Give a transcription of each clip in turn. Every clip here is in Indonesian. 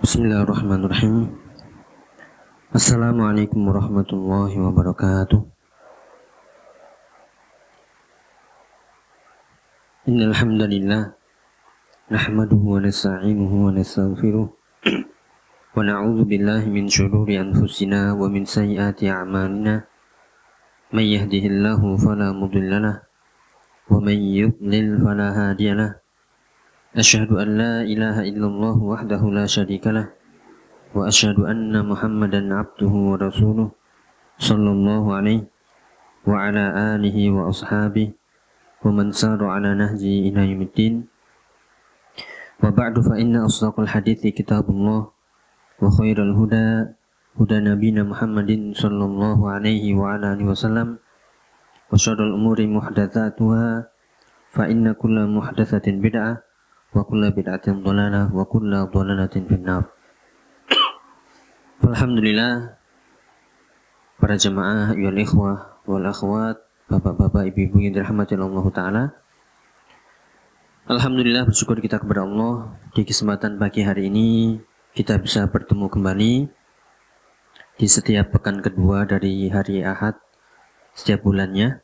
Bismillahirrahmanirrahim. Assalamualaikum warahmatullahi wabarakatuh. Innal hamdalillah nahmaduhu wa nasta'inuhu wa nastaghfiruh wa na'udzu billahi min shururi anfusina wa min sayyiati a'malina. May yahdihillahu fala mudilla lahu wa may yudlil fala hadiya lahu. Asyhadu an la ilaha illallah wahdahu la syarika lahu wa asyhadu anna Muhammadan abduhu wa rasuluh sallallahu alaihi wa ala alihi wa ashabihi wa man sara ala nahji ila yaumiddin. Wa ba'du fa inna asdaqal hadithi kitabullah wa khairal huda huda nabiyina Muhammadin sallallahu alaihi wa ala alihi wasallam wa syarrul umuri muhdatsatuha fa inna kulla muhdatsatin bid'ah wa kulla bid'atin dhalalah wa kulla dhalalatin finnar. Alhamdulillah, para jemaah, ayyuhal ikhwah wal akhwat, bapak-bapak, ibu-ibu yang dirahmati Allah Ta'ala. Alhamdulillah, bersyukur kita kepada Allah di kesempatan pagi hari ini kita bisa bertemu kembali di setiap pekan kedua dari hari Ahad setiap bulannya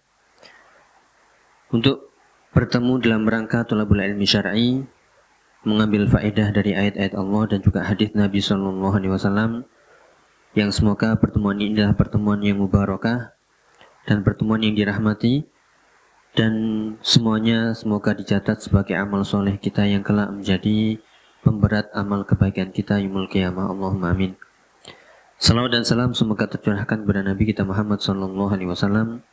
untuk bertemu dalam rangka thalabul ilmi syar'i, mengambil faedah dari ayat-ayat Allah dan juga hadis Nabi sallallahu alaihi wasallam, yang semoga pertemuan ini adalah pertemuan yang mubarakah dan pertemuan yang dirahmati, dan semuanya semoga dicatat sebagai amal soleh kita yang kelak menjadi pemberat amal kebaikan kita yaumul qiyamah. Allahumma amin. Salawat dan salam semoga tercurahkan kepada Nabi kita Muhammad sallallahu alaihi wasallam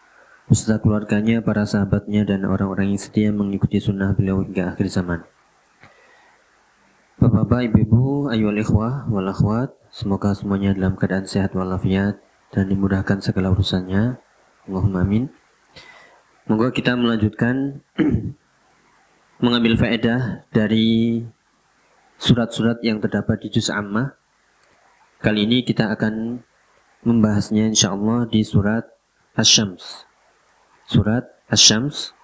beserta keluarganya, para sahabatnya, dan orang-orang yang setia mengikuti sunnah beliau hingga akhir zaman. Bapak-bapak, ibu-ibu, ayyuhal ikhwah wal akhwat, semoga semuanya dalam keadaan sehat walafiat dan dimudahkan segala urusannya. Allahumma amin. Moga kita melanjutkan mengambil faedah dari surat-surat yang terdapat di juz Ammah. Kali ini kita akan membahasnya insyaallah di surat Asy-Syams. Surat Asy-Syams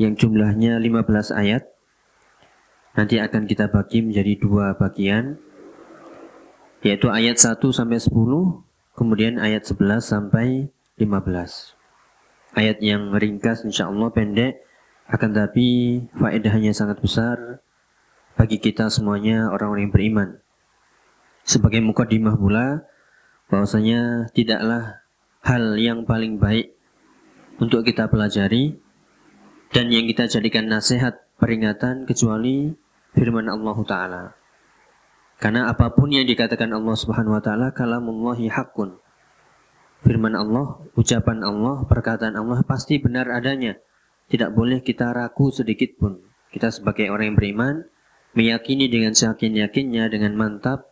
yang jumlahnya 15 ayat. Nanti akan kita bagi menjadi dua bagian, yaitu ayat 1 sampai 10, kemudian ayat 11 sampai 15. Ayat yang ringkas insyaallah, pendek, akan tapi faedahnya sangat besar bagi kita semuanya orang-orang yang beriman. Sebagai mukadimah pula, bahwasanya tidaklah hal yang paling baik untuk kita pelajari dan yang kita jadikan nasihat peringatan kecuali firman Allah Ta'ala. Karena apapun yang dikatakan Allah Subhanahu Wa Ta'ala, kalamullahi haqqun. Firman Allah, ucapan Allah, perkataan Allah pasti benar adanya. Tidak boleh kita ragu sedikit pun. Kita sebagai orang yang beriman meyakini dengan seyakin-yakinnya, dengan mantap,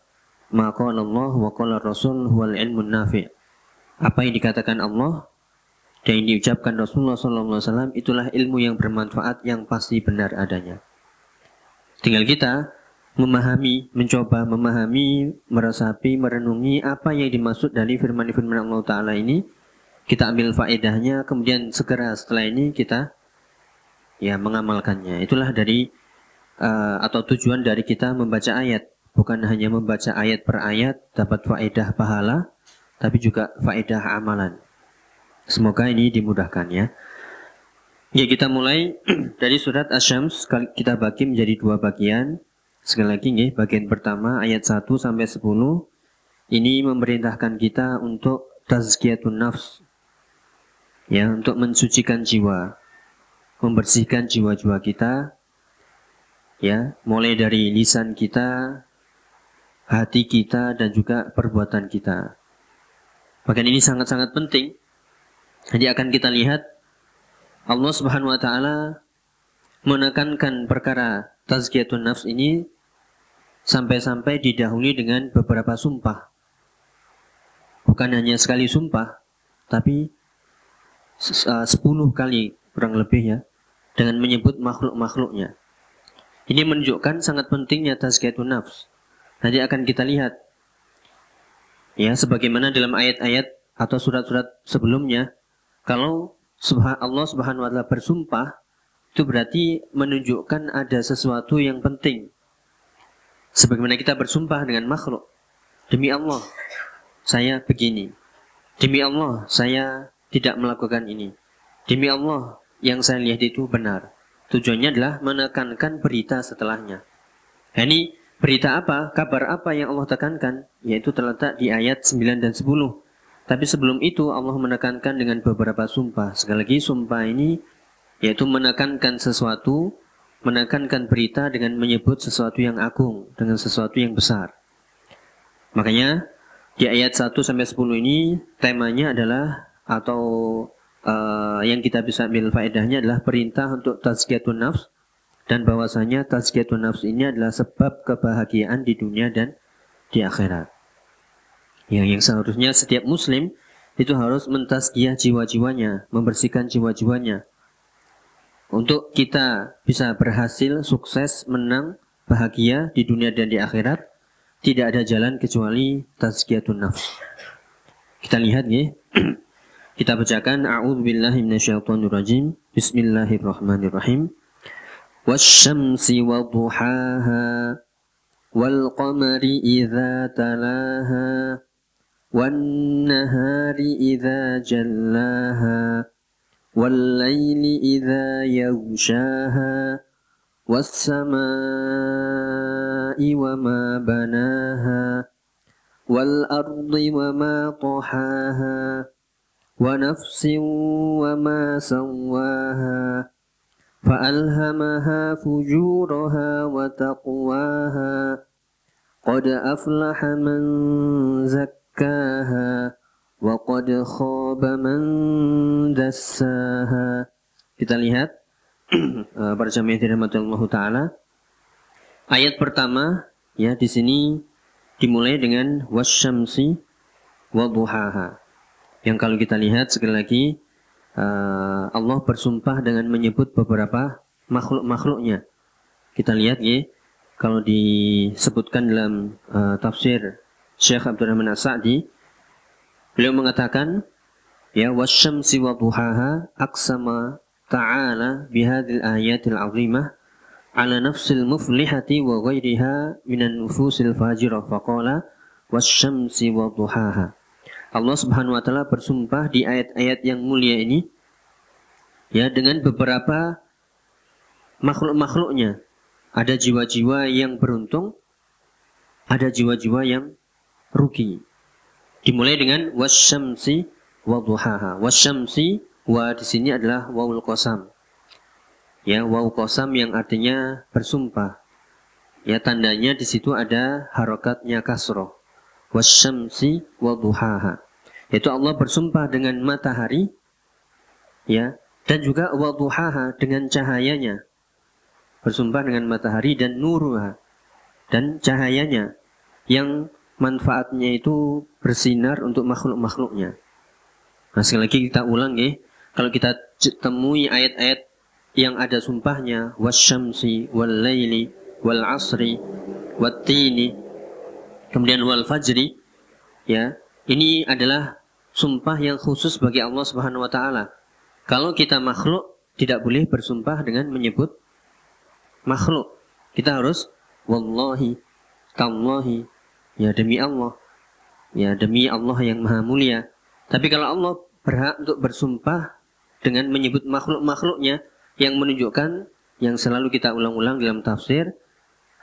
ma qala Allah wa qala Rasul huwal ilmun nafi'. Apa yang dikatakan Allah dan yang diucapkan Rasulullah SAW itulah ilmu yang bermanfaat yang pasti benar adanya. Tinggal kita memahami, mencoba memahami, meresapi, merenungi apa yang dimaksud dari firman-firman Allah Ta'ala ini. Kita ambil faedahnya, kemudian segera setelah ini kita mengamalkannya. Itulah dari atau tujuan dari kita membaca ayat. Bukan hanya membaca ayat per ayat dapat faedah pahala, tapi juga faedah amalan. Semoga ini dimudahkan ya. Ya, kita mulai dari surat Asy-Syams, kita bagi menjadi dua bagian. Sekali lagi nggih, bagian pertama ayat 1 sampai 10 ini memerintahkan kita untuk tazkiyatun nafs. Ya, untuk mensucikan jiwa, membersihkan jiwa-jiwa kita. Ya, mulai dari lisan kita, hati kita, dan juga perbuatan kita. Bagian ini sangat-sangat penting. Jadi akan kita lihat Allah Subhanahu Wa Ta'ala menekankan perkara tazkiyatun nafs ini sampai-sampai didahului dengan beberapa sumpah. Bukan hanya sekali sumpah, tapi 10 kali kurang lebih ya, dengan menyebut makhluk-makhluknya. Ini menunjukkan sangat pentingnya tazkiyatun nafs. Nanti akan kita lihat ya, sebagaimana dalam ayat-ayat atau surat-surat sebelumnya, kalau Allah Subhanahu wa Ta'ala bersumpah, itu berarti menunjukkan ada sesuatu yang penting. Sebagaimana kita bersumpah dengan makhluk. Demi Allah, saya begini. Demi Allah, saya tidak melakukan ini. Demi Allah, yang saya lihat itu benar. Tujuannya adalah menekankan berita setelahnya. Nah, ini berita apa, kabar apa yang Allah tekankan? Yaitu terletak di ayat 9 dan 10. Tapi sebelum itu Allah menekankan dengan beberapa sumpah. Sekali lagi sumpah ini yaitu menekankan sesuatu, menekankan berita dengan menyebut sesuatu yang agung, dengan sesuatu yang besar. Makanya di ayat 1 sampai 10 ini temanya adalah atau yang kita bisa ambil faedahnya adalah perintah untuk tazkiyatun nafs, dan bahwasanya tazkiyatun nafs ini adalah sebab kebahagiaan di dunia dan di akhirat. Yang seharusnya setiap muslim itu harus mentazkiyah jiwa-jiwanya, membersihkan jiwa-jiwanya. Untuk kita bisa berhasil, sukses, menang, bahagia di dunia dan di akhirat, tidak ada jalan kecuali tazkiyatun nafs. Kita lihat ya. Kita bacakan a'udzubillahi minasyaitonirrajim. Bismillahirrahmanirrahim. Wasyamsi wadduhaha wal qamari idza talaha wan nahari idza jallaha wal laili idza yaghshaha والسماء وما بناها والأرض وما طحاها ونفس وما سواها فألهمها فجورها وتقواها قد أفلح من زكاها وقد خاب من دساها. Kita lihat para jamaah yang dirahmati Allah Ta'ala, ayat pertama ya di sini dimulai dengan wasyamsi wadduhaha, yang kalau kita lihat sekali lagi Allah bersumpah dengan menyebut beberapa makhluk-makhluknya. Kita lihat ya, kalau disebutkan dalam tafsir Syekh Abdurrahman As-Sa'di, beliau mengatakan ya wasyamsi wadduhaha aqsama ta'ala bihadil ayatil azimah ala nafsil muflihati wa ghairiha minan nufusil fajirah faqala wasyamsi wa duhaha. Allah Subhanahu wa taala bersumpah di ayat-ayat yang mulia ini ya dengan beberapa makhluk-makhluknya. Ada jiwa-jiwa yang beruntung, ada jiwa-jiwa yang rugi. Dimulai dengan wasyamsi wa duhaha. Wasyamsi, wa di sini adalah wawul qasam. Ya, waw qasam yang artinya bersumpah. Ya, tandanya di situ ada harokatnya kasroh. Wasyamsi wa duhaha. Yaitu Allah bersumpah dengan matahari, ya, dan juga wa duhaha dengan cahayanya. Bersumpah dengan matahari dan nuruha, dan cahayanya yang manfaatnya itu bersinar untuk makhluk-makhluknya. Nah, sekali lagi kita ulang ya. Kalau kita temui ayat-ayat yang ada sumpahnya wasyamsi wal laili wal asri wat tini kemudian wal fajri, ya, ini adalah sumpah yang khusus bagi Allah Subhanahu wa taala. Kalau kita makhluk tidak boleh bersumpah dengan menyebut makhluk. Kita harus wallahi, tallahi, ya demi Allah. Ya demi Allah yang maha mulia. Tapi kalau Allah berhak untuk bersumpah dengan menyebut makhluk-makhluknya, yang menunjukkan, yang selalu kita ulang-ulang dalam tafsir,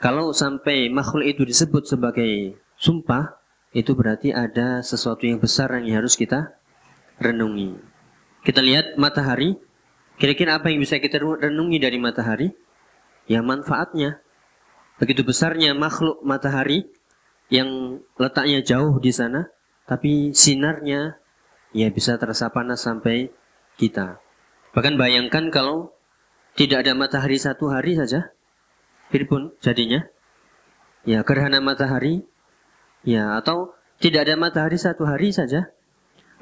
kalau sampai makhluk itu disebut sebagai sumpah, itu berarti ada sesuatu yang besar yang harus kita renungi. Kita lihat matahari, kira-kira apa yang bisa kita renungi dari matahari? Ya manfaatnya. Begitu besarnya makhluk matahari yang letaknya jauh di sana, tapi sinarnya ya bisa terasa panas sampai kita. Bahkan bayangkan kalau tidak ada matahari satu hari saja, pun jadinya ya gerhana matahari, ya, atau tidak ada matahari satu hari saja,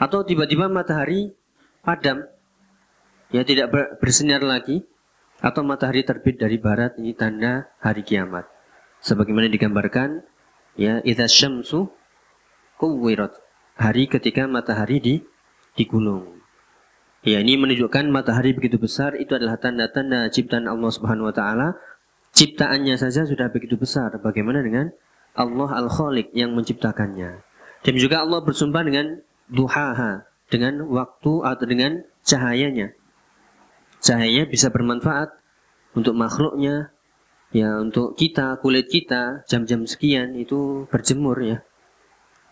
atau tiba-tiba matahari padam, ya tidak bersinar lagi, atau matahari terbit dari barat, ini tanda hari kiamat. Sebagaimana digambarkan, ya idza syamsu kuwirat, hari ketika matahari digulung. Ya, ini menunjukkan matahari begitu besar, itu adalah tanda-tanda ciptaan Allah Subhanahu wa taala, ciptaannya saja sudah begitu besar. Bagaimana dengan Allah Al-Khaliq yang menciptakannya? Dan juga Allah bersumpah dengan duhaha, dengan waktu atau dengan cahayanya. Cahayanya bisa bermanfaat untuk makhluknya, ya untuk kita, kulit kita, jam-jam sekian itu berjemur ya.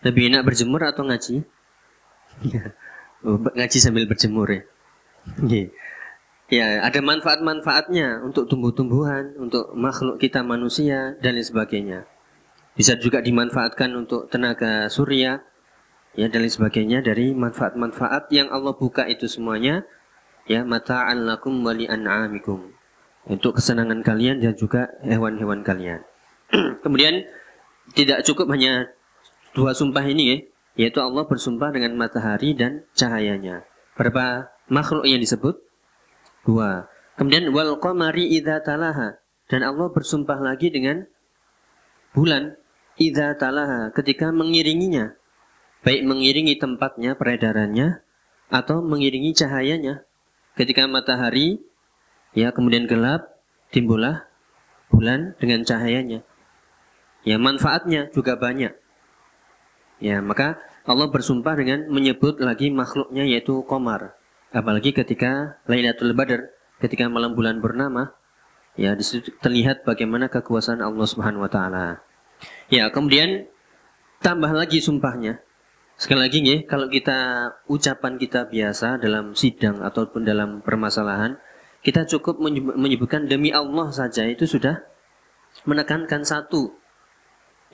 Lebih enak berjemur atau ngaji? Ngaji sambil berjemur ya. Ya, ada manfaat-manfaatnya untuk tumbuh-tumbuhan, untuk makhluk kita manusia dan lain sebagainya. Bisa juga dimanfaatkan untuk tenaga surya, ya dan lain sebagainya dari manfaat-manfaat yang Allah buka itu semuanya, ya mata'an lakum wa li'an'amikum. Untuk kesenangan kalian dan juga hewan-hewan kalian. Kemudian tidak cukup hanya dua sumpah ini ya, yaitu Allah bersumpah dengan matahari dan cahayanya. Berapa makhluk yang disebut? Dua. Kemudian wal qamari idza talaha, dan Allah bersumpah lagi dengan bulan idza talaha, ketika mengiringinya, baik mengiringi tempatnya, peredarannya, atau mengiringi cahayanya. Ketika matahari ya kemudian gelap, timbullah bulan dengan cahayanya. Ya manfaatnya juga banyak. Ya maka Allah bersumpah dengan menyebut lagi makhluknya yaitu qamar. Apalagi ketika Lailatul Badar, ketika malam bulan purnama, ya di situ terlihat bagaimana kekuasaan Allah Subhanahu wa taala. Ya, kemudian tambah lagi sumpahnya. Sekali lagi ya, kalau kita ucapan kita biasa dalam sidang ataupun dalam permasalahan, kita cukup menyebutkan demi Allah saja itu sudah menekankan satu.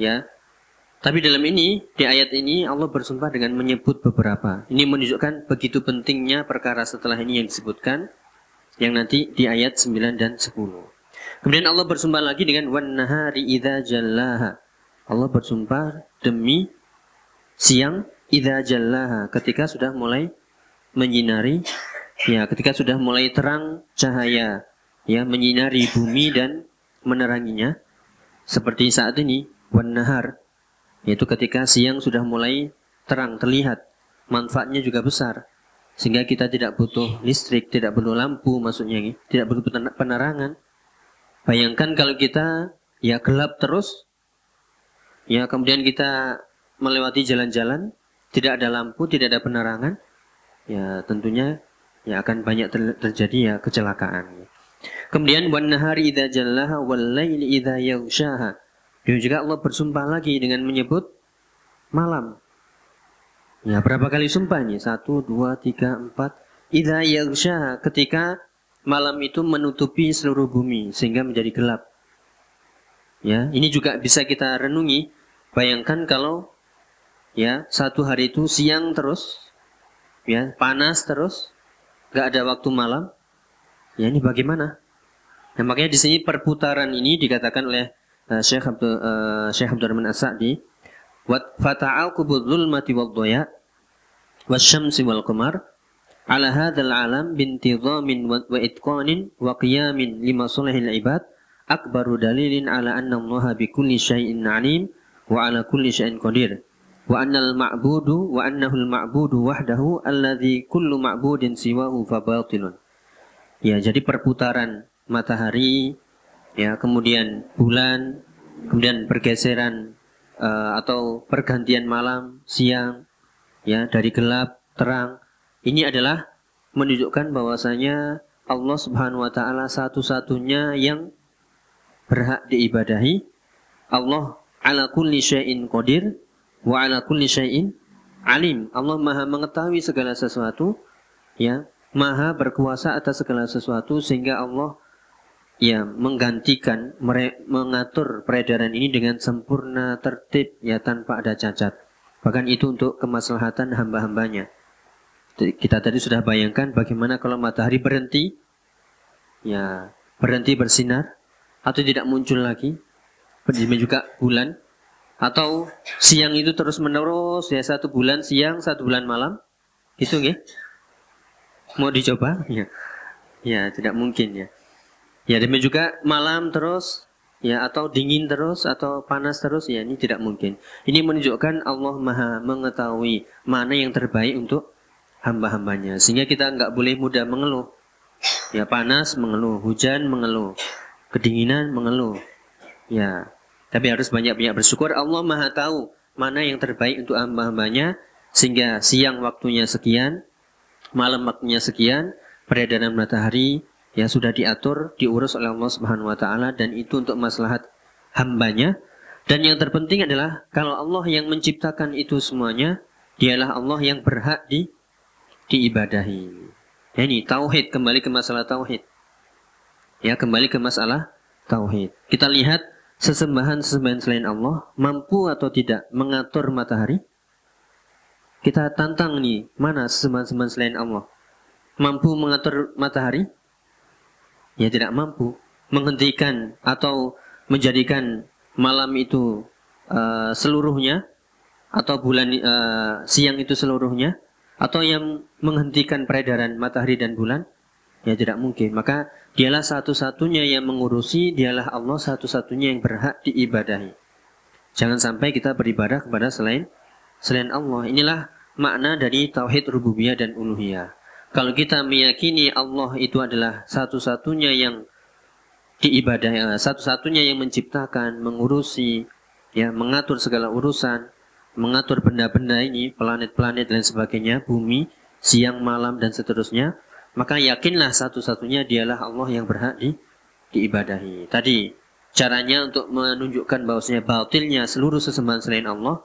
Ya. Tapi dalam ini, di ayat ini Allah bersumpah dengan menyebut beberapa. Ini menunjukkan begitu pentingnya perkara setelah ini yang disebutkan, yang nanti di ayat 9 dan 10. Kemudian Allah bersumpah lagi dengan wan nahari idza jallaha. Allah bersumpah demi siang idza jallaha, ketika sudah mulai menyinari, ya ketika sudah mulai terang cahaya, ya menyinari bumi dan meneranginya. Seperti saat ini wan nahar, yaitu ketika siang sudah mulai terang, terlihat, manfaatnya juga besar. Sehingga kita tidak butuh listrik, tidak butuh lampu maksudnya, tidak butuh penerangan. Bayangkan kalau kita ya gelap terus, ya kemudian kita melewati jalan-jalan, tidak ada lampu, tidak ada penerangan, ya tentunya ya akan banyak terjadi ya kecelakaan. Kemudian wan nahari idza jallaha wal laili idza yaghshaha. Dan juga Allah bersumpah lagi dengan menyebut malam. Ya, berapa kali sumpah ini? 1, 2, 3, 4. Idza yaghsha, ketika malam itu menutupi seluruh bumi sehingga menjadi gelap. Ya, ini juga bisa kita renungi. Bayangkan kalau ya satu hari itu siang terus, ya panas terus, nggak ada waktu malam. Ya ini bagaimana? Nah, makanya di sini perputaran ini dikatakan oleh Syekh Abdurrahman As-Sa'di, wa fata'aqubudz zulmati wad-dhaya wasyamsi wal qamar ala hadzal alam bintizamin wa itqanin wa qiyamin lima salihil ibad akbaru dalilin ala anna Allah bi kulli syai'in alim wa ala kulli syai'in qadir wa annal ma'budu wa annahu al-ma'budu wahdahu alladzi kullu ma'budin siwahu fa batilun. Ya, jadi perputaran matahari, ya kemudian bulan, kemudian pergeseran atau pergantian malam siang, ya dari gelap terang, ini adalah menunjukkan bahwasanya Allah Subhanahu wa taala satu-satunya yang berhak diibadahi. Allah ala kulli syai'in qadir wa ala kulli syai'in alim. Allah Maha mengetahui segala sesuatu, ya, Maha berkuasa atas segala sesuatu, sehingga Allah ya menggantikan, mengatur peredaran ini dengan sempurna, tertib, ya tanpa ada cacat. Bahkan itu untuk kemaslahatan hamba-hambanya. Kita tadi sudah bayangkan bagaimana kalau matahari berhenti, ya berhenti bersinar, atau tidak muncul lagi. Demikian juga bulan, atau siang itu terus menerus, ya 1 bulan siang, 1 bulan malam, gitu nggih? Mau dicoba? Ya tidak mungkin ya. Ya demikian juga malam terus, ya atau dingin terus atau panas terus, ya ini tidak mungkin. Ini menunjukkan Allah Maha mengetahui mana yang terbaik untuk hamba-hambanya, sehingga kita nggak boleh mudah mengeluh. Ya panas mengeluh, hujan mengeluh, kedinginan mengeluh. Ya, tapi harus banyak-banyak bersyukur. Allah Maha tahu mana yang terbaik untuk hamba-hambanya, sehingga siang waktunya sekian, malam waktunya sekian, peredaran matahari ya sudah diatur, diurus oleh Allah Subhanahu wa taala, dan itu untuk maslahat hambanya. Dan yang terpenting adalah kalau Allah yang menciptakan itu semuanya, dialah Allah yang berhak diibadahi. Ya, ini tauhid, kembali ke masalah tauhid. Ya, kembali ke masalah tauhid. Kita lihat sesembahan-sesembahan selain Allah mampu atau tidak mengatur matahari? Kita tantang nih, mana sesembahan-sesembahan selain Allah mampu mengatur matahari? Ya tidak mampu. Menghentikan atau menjadikan malam itu seluruhnya, atau bulan siang itu seluruhnya, atau yang menghentikan peredaran matahari dan bulan? Ya tidak mungkin. Maka dialah satu-satunya yang mengurusi, dialah Allah satu-satunya yang berhak diibadahi. Jangan sampai kita beribadah kepada selain Allah. Inilah makna dari tauhid rububiyah dan uluhiyah. Kalau kita meyakini Allah itu adalah satu-satunya yang diibadahi, satu-satunya yang menciptakan, mengurusi, ya, mengatur segala urusan, mengatur benda-benda ini, planet-planet dan sebagainya, bumi, siang, malam dan seterusnya, maka yakinlah satu-satunya dialah Allah yang berhak diibadahi. Tadi caranya untuk menunjukkan bahwasanya batilnya seluruh sesembahan selain Allah,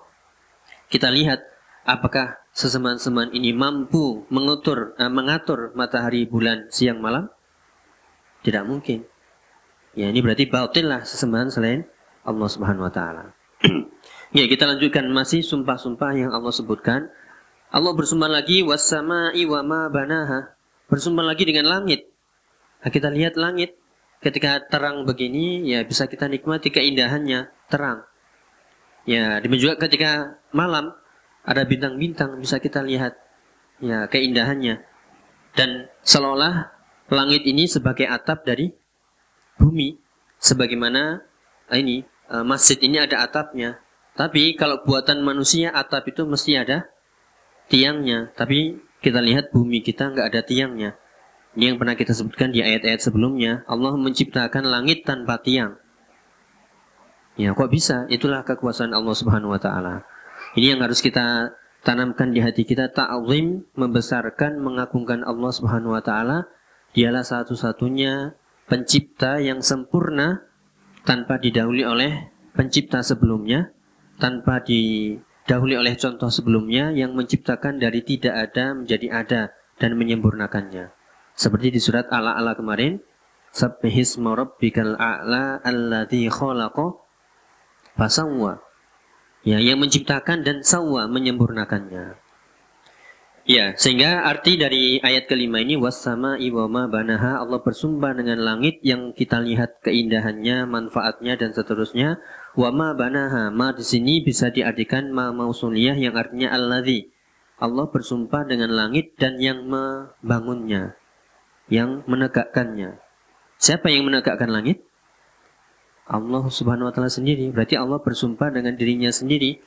kita lihat apakah sesembahan-sesembahan ini mampu mengatur matahari, bulan, siang, malam? Tidak mungkin. Ya, ini berarti batillah sesembahan selain Allah Subhanahu wa taala. Ya, kita lanjutkan masih sumpah-sumpah yang Allah sebutkan. Allah bersumpah lagi, was-sama'i wa ma banaha. Bersumpah lagi dengan langit. Nah, kita lihat langit ketika terang begini, ya bisa kita nikmati keindahannya, terang. Ya, demikian juga ketika malam ada bintang-bintang, bisa kita lihat ya keindahannya. Dan seolah langit ini sebagai atap dari bumi, sebagaimana ini masjid ini ada atapnya. Tapi kalau buatan manusia, atap itu mesti ada tiangnya. Tapi kita lihat bumi kita nggak ada tiangnya. Ini yang pernah kita sebutkan di ayat-ayat sebelumnya. Allah menciptakan langit tanpa tiang. Ya, kok bisa? Itulah kekuasaan Allah Subhanahu wa taala. Ini yang harus kita tanamkan di hati kita, ta'zim, membesarkan, mengagungkan Allah Subhanahu wa taala. Dialah satu-satunya pencipta yang sempurna, tanpa didahului oleh pencipta sebelumnya, tanpa didahului oleh contoh sebelumnya, yang menciptakan dari tidak ada menjadi ada dan menyempurnakannya. Seperti di surat Al-A'la kemarin, Sabbihisma rabbikal a'la alladzi khalaqa fasawwa. Ya, yang menciptakan dan sawwa, menyempurnakannya. Ya, sehingga arti dari ayat kelima ini, was-sama'i wa ma banaha, Allah bersumpah dengan langit yang kita lihat keindahannya, manfaatnya dan seterusnya. Wa ma banaha, ma di sini bisa diartikan ma mausuliyah yang artinya alladzi. Allah bersumpah dengan langit dan yang membangunnya, yang menegakkannya. Siapa yang menegakkan langit? Allah Subhanahu wa taala sendiri. Berarti Allah bersumpah dengan dirinya sendiri,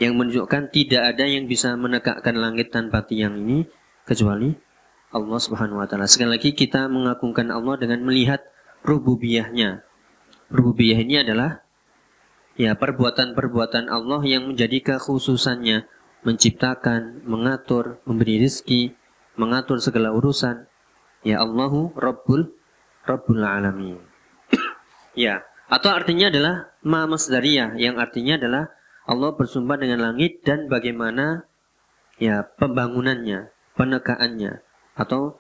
yang menunjukkan tidak ada yang bisa menegakkan langit tanpa tiang ini kecuali Allah Subhanahu wa taala. Sekali lagi kita mengagungkan Allah dengan melihat rububiyahnya. Rububiyah ini adalah ya perbuatan-perbuatan Allah yang menjadi kekhususannya, menciptakan, mengatur, memberi rezeki, mengatur segala urusan. Ya, Allahu Rabbul Alamin. Ya, atau artinya adalah ma masdariyah, yang artinya adalah Allah bersumpah dengan langit dan bagaimana ya pembangunannya, penegakannya atau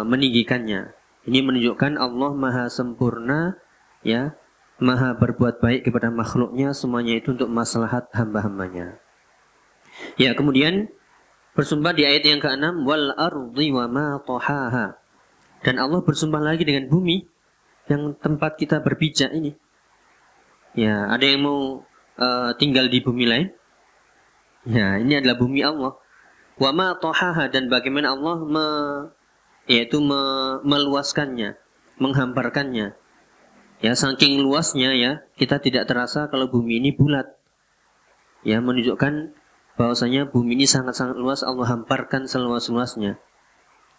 meninggikannya. Ini menunjukkan Allah maha sempurna, ya, maha berbuat baik kepada makhluknya, semuanya itu untuk maslahat hamba-hambanya. Ya, kemudian bersumpah di ayat yang ke-6, wal ardi wa ma tahaha. Dan Allah bersumpah lagi dengan bumi yang tempat kita berpijak ini. Ya, ada yang mau tinggal di bumi lain? Ya, ini adalah bumi Allah. Wa ma tahaha, dan bagaimana Allah meluaskannya, menghamparkannya. Ya, saking luasnya ya, kita tidak terasa kalau bumi ini bulat. Ya, menunjukkan bahwasanya bumi ini sangat-sangat luas, Allah hamparkan seluas-luasnya.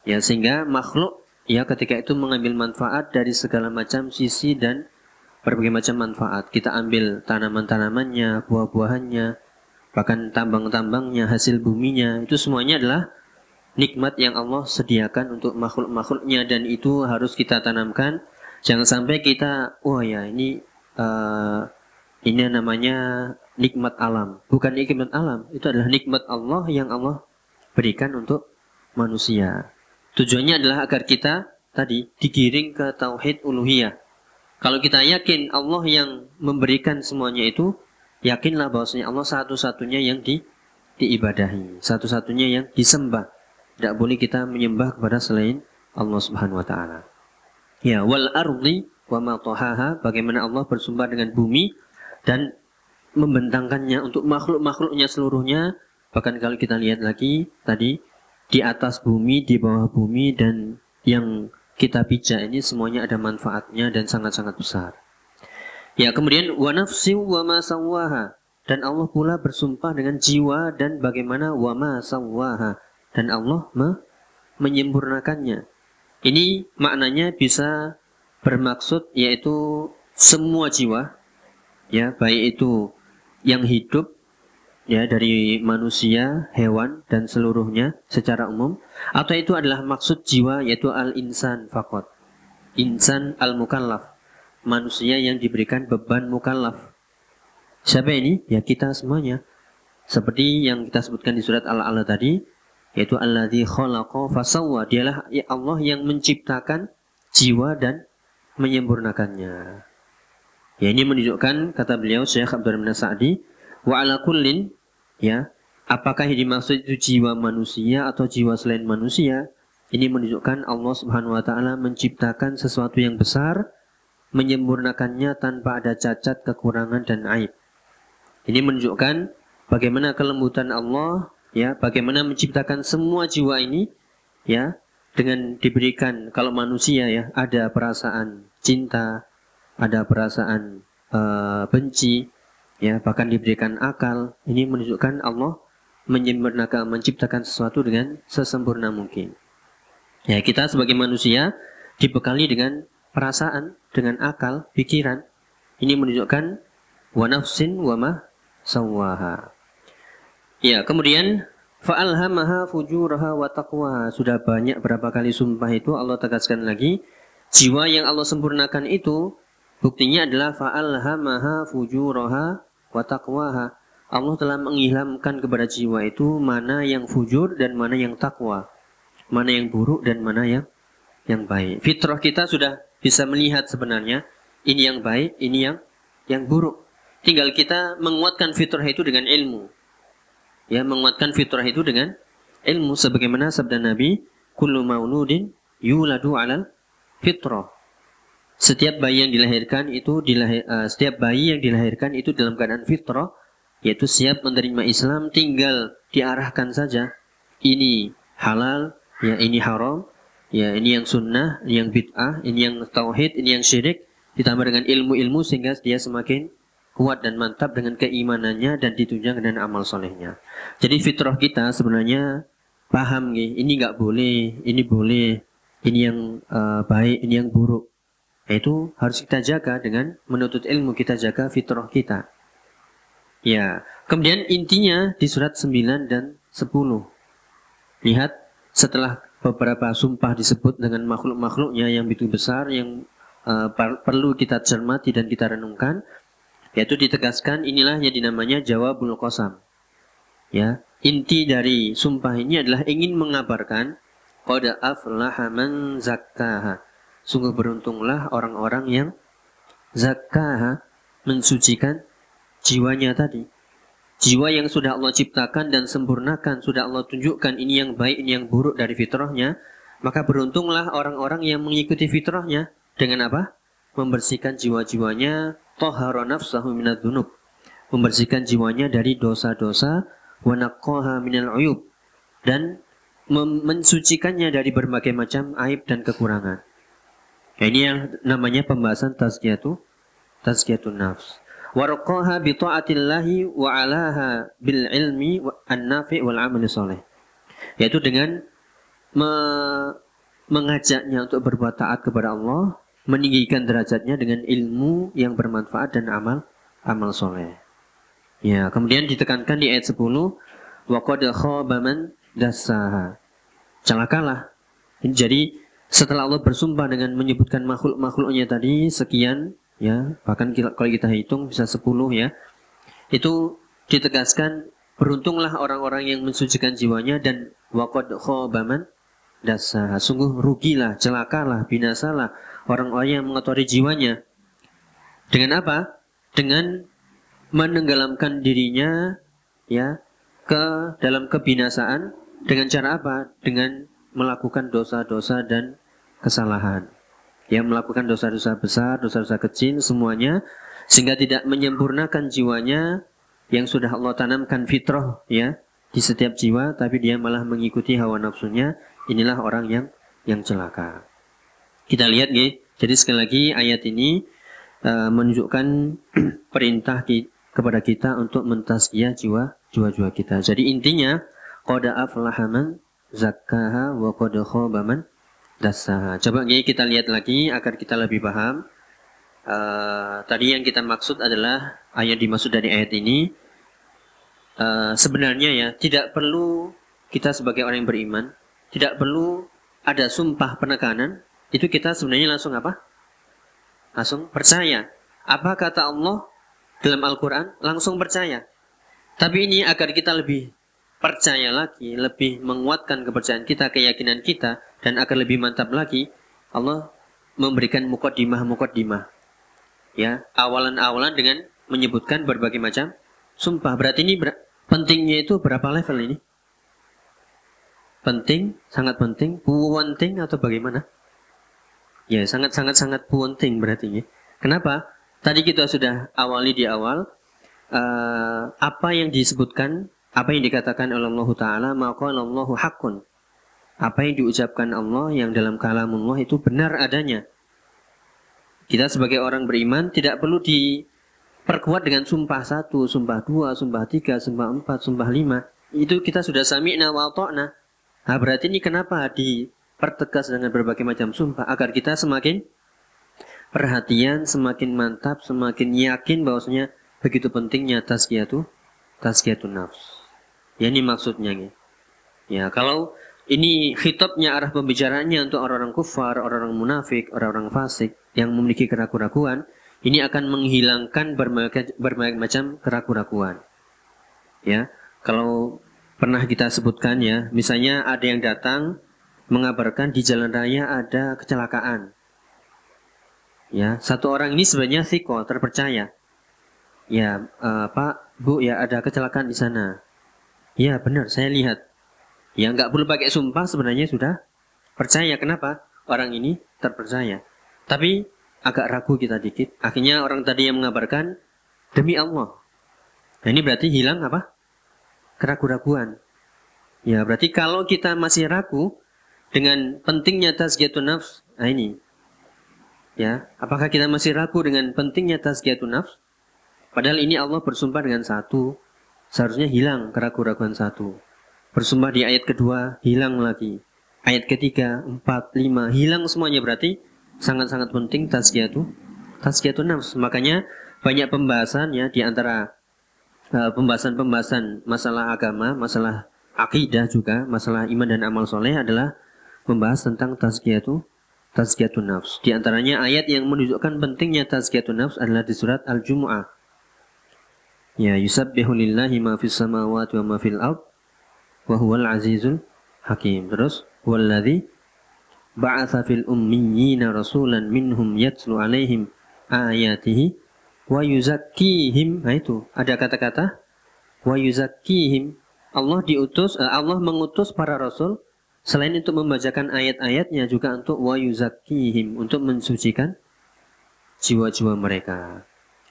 Ya, sehingga makhluk ya ketika itu mengambil manfaat dari segala macam sisi dan berbagai macam manfaat. Kita ambil tanaman-tanamannya, buah-buahannya, bahkan tambang-tambangnya, hasil buminya, itu semuanya adalah nikmat yang Allah sediakan untuk makhluk-makhluknya, dan itu harus kita tanamkan. Jangan sampai kita, wah ya ini namanya nikmat alam. Bukan nikmat alam, itu adalah nikmat Allah yang Allah berikan untuk manusia. Tujuannya adalah agar kita tadi digiring ke tauhid uluhiyah. Kalau kita yakin Allah yang memberikan semuanya itu, yakinlah bahwasanya Allah satu-satunya yang diibadahi, satu-satunya yang disembah. Tidak boleh kita menyembah kepada selain Allah Subhanahu wa taala. Ya, wal ardi wa ma tahaha, bagaimana Allah bersumpah dengan bumi dan membentangkannya untuk makhluk-makhluknya seluruhnya. Bahkan kalau kita lihat lagi tadi, di atas bumi, di bawah bumi, dan yang kita pijak ini semuanya ada manfaatnya dan sangat-sangat besar. Ya, kemudian wa nafsi wa ma sawwaha, dan Allah pula bersumpah dengan jiwa dan bagaimana wa ma sawwaha, dan Allah menyempurnakannya. Ini maknanya bisa bermaksud yaitu semua jiwa, ya, baik itu yang hidup, ya, dari manusia, hewan, dan seluruhnya secara umum, atau itu adalah maksud jiwa yaitu al-insan faqat, insan al-mukallaf, manusia yang diberikan beban mukallaf. Siapa ini? Ya, kita semuanya. Seperti yang kita sebutkan di surat Al-A'la tadi, yaitu alladzi khalaqa fasawwa, dialah Allah yang menciptakan jiwa dan menyempurnakannya. Ya, ini menunjukkan, kata beliau Syekh Abdurrahman Sa'di, wa ala kullin, ya, apakah yang dimaksud itu jiwa manusia atau jiwa selain manusia? Ini menunjukkan Allah Subhanahu wa taala menciptakan sesuatu yang besar, menyempurnakannya tanpa ada cacat, kekurangan, dan aib. Ini menunjukkan bagaimana kelembutan Allah, ya, bagaimana menciptakan semua jiwa ini, ya, dengan diberikan, kalau manusia, ya, ada perasaan cinta, ada perasaan benci, ya, bahkan diberikan akal. Ini menunjukkan Allah menyempurnakan, menciptakan sesuatu dengan sesempurna mungkin. Ya, kita sebagai manusia dibekali dengan perasaan, dengan akal, pikiran. Ini menunjukkan wa nafsin wa ma sawwaha. Ya, kemudian fa'alhamaha fujuraha wa taqwaha. Sudah banyak berapa kali sumpah itu Allah tegaskan lagi. Jiwa yang Allah sempurnakan itu buktinya adalah fa'alhamaha fujuraha wa taqwaha. Allah telah mengilhamkan kepada jiwa itu mana yang fujur dan mana yang takwa, mana yang buruk dan mana yang baik. Fitrah kita sudah bisa melihat sebenarnya ini yang baik, ini yang buruk. Tinggal kita menguatkan fitrah itu dengan ilmu. Ya, menguatkan fitrah itu dengan ilmu, sebagaimana sabda Nabi, kullu mauludin yuladu 'alal fitrah. Setiap bayi yang dilahirkan itu dalam keadaan fitrah, yaitu siap menerima Islam, tinggal diarahkan saja. Ini halal, ya ini haram, ya ini yang sunnah, ini yang bid'ah, ini yang tauhid, ini yang syirik, ditambah dengan ilmu-ilmu sehingga dia semakin kuat dan mantap dengan keimanannya dan ditunjang dengan amal solehnya. Jadi fitrah kita sebenarnya paham nih, ini nggak boleh, ini boleh, ini yang baik, ini yang buruk. Itu harus kita jaga dengan menuntut ilmu, kita jaga fitrah kita. Ya, kemudian intinya di surat 9 dan 10. Lihat, setelah beberapa sumpah disebut dengan makhluk-makhluknya yang begitu besar, yang perlu kita cermati dan kita renungkan, yaitu ditegaskan inilah yang dinamanya jawabul qasam. Ya, inti dari sumpah ini adalah ingin mengabarkan qad aflaha man zakkaha. Sungguh beruntunglah orang-orang yang zakkaha, mensucikan jiwanya tadi. Jiwa yang sudah Allah ciptakan dan sempurnakan, sudah Allah tunjukkan ini yang baik, ini yang buruk dari fitrahnya, maka beruntunglah orang-orang yang mengikuti fitrahnya. Dengan apa? Membersihkan jiwa-jiwanya, tahara nafsahu minadz-dzunub, membersihkan jiwanya dari dosa-dosa, wa naqqaha minal uyub, dan mensucikannya dari berbagai macam aib dan kekurangan. Ini yang namanya pembahasan tazkiyatun nafs. Warqaha bi ta'atillahi wa 'alaha bil ilmi an-nafi' wal 'amali shalih. Yaitu dengan mengajaknya untuk berbuat taat kepada Allah, meninggikan derajatnya dengan ilmu yang bermanfaat dan amal soleh. Ya, kemudian ditekankan di ayat 10, wa qad khaba man dassaha. Celakalah. Jadi setelah Allah bersumpah dengan menyebutkan makhluk-makhluknya tadi sekian, ya, bahkan kalau kita hitung bisa 10 ya. Itu ditegaskan beruntunglah orang-orang yang mensucikan jiwanya dan wa qad khaba man dassaha. Sungguh rugilah, celakalah, binasalah orang-orang yang mengotori jiwanya. Dengan apa? Dengan menenggelamkan dirinya ya ke dalam kebinasaan. Dengan cara apa? Dengan melakukan dosa-dosa dan kesalahan. Ya, melakukan dosa-dosa besar, dosa-dosa kecil semuanya, sehingga tidak menyempurnakan jiwanya yang sudah Allah tanamkan fitrah ya di setiap jiwa, tapi dia malah mengikuti hawa nafsunya. Inilah orang yang celaka. Kita lihat nih. Jadi sekali lagi ayat ini menunjukkan perintah kepada kita untuk mentazkiyah jiwa-jiwa kita. Jadi intinya qad aflaha man zakkaha wa qad khaba man dassaha. Coba nih kita lihat lagi agar kita lebih paham. Tadi yang kita maksud adalah ayat dimaksud dari ayat ini. Sebenarnya ya tidak perlu kita sebagai orang yang beriman, tidak perlu ada sumpah penekanan. Itu kita sebenarnya langsung apa? Langsung percaya. Apa kata Allah dalam Al-Quran? Langsung percaya. Tapi ini agar kita lebih percaya lagi, lebih menguatkan kepercayaan kita, keyakinan kita, dan agar lebih mantap lagi, Allah memberikan muqaddimah. Ya, awalan-awalan dengan menyebutkan berbagai macam sumpah. Berarti ini pentingnya itu berapa level ini? Penting, sangat penting, penting atau bagaimana? Ya, sangat penting berarti ya. Kenapa? Tadi kita sudah awali di awal apa yang disebutkan, apa yang dikatakan oleh Allah Ta'ala, maka Allahu haqqun. Apa yang diucapkan Allah yang dalam kalamullah itu benar adanya. Kita sebagai orang beriman tidak perlu diperkuat dengan sumpah 1, sumpah 2, sumpah 3, sumpah 4, sumpah 5. Itu kita sudah sami'na wa ata'na. Nah, berarti ini kenapa dipertegas dengan berbagai macam sumpah? Agar kita semakin perhatian, semakin mantap, semakin yakin bahwasanya begitu pentingnya tazkiyatun nafs. Ya, ini maksudnya nih. Ya, kalau ini khitabnya, arah pembicaraannya untuk orang-orang kufar, orang-orang munafik, orang-orang fasik yang memiliki keraguan-keraguan, ini akan menghilangkan berbagai macam keraguan-keraguan. Ya, kalau pernah kita sebutkan ya, misalnya ada yang datang mengabarkan di jalan raya ada kecelakaan. Ya, satu orang ini sebenarnya thiqah, terpercaya. Ya, Pak, Bu, ya ada kecelakaan di sana. Ya, benar, saya lihat. Ya, nggak perlu pakai sumpah, sebenarnya sudah percaya. Kenapa? Orang ini terpercaya. Tapi agak ragu kita dikit. Akhirnya orang tadi yang mengabarkan demi Allah. Nah, ini berarti hilang apa? Keraguan-raguan. Ya, berarti kalau kita masih ragu dengan pentingnya tazkiyatun nafs, nah ini. Ya, apakah kita masih ragu dengan pentingnya tazkiyatun nafs? Padahal ini Allah bersumpah dengan 1, seharusnya hilang keraguan-raguan 1. Bersumpah di ayat kedua, hilang lagi. Ayat ketiga, 4, 5, hilang semuanya. Berarti sangat-sangat penting tazkiyatun nafs. Makanya banyak pembahasan ya, di antara pembahasan masalah agama, masalah akidah juga, masalah iman dan amal soleh adalah membahas tentang tazkiyatun nafs. Di antaranya ayat yang menunjukkan pentingnya tazkiyatun nafs adalah di surat Al-Jumu'ah. Ya, yusabbihu lillahi ma fis samawati wa ma fil ard wa huwal azizul hakim. Terus walladzi ba'atsa fil ummiyina rasulan minhum yatlu alaihim ayatihi wa yuzakkihim. Nah, itu ada kata-kata wa yuzakkihim. Allah mengutus para rasul selain untuk membacakan ayat-ayatnya juga untuk wa yuzakkihim, untuk mensucikan jiwa-jiwa mereka.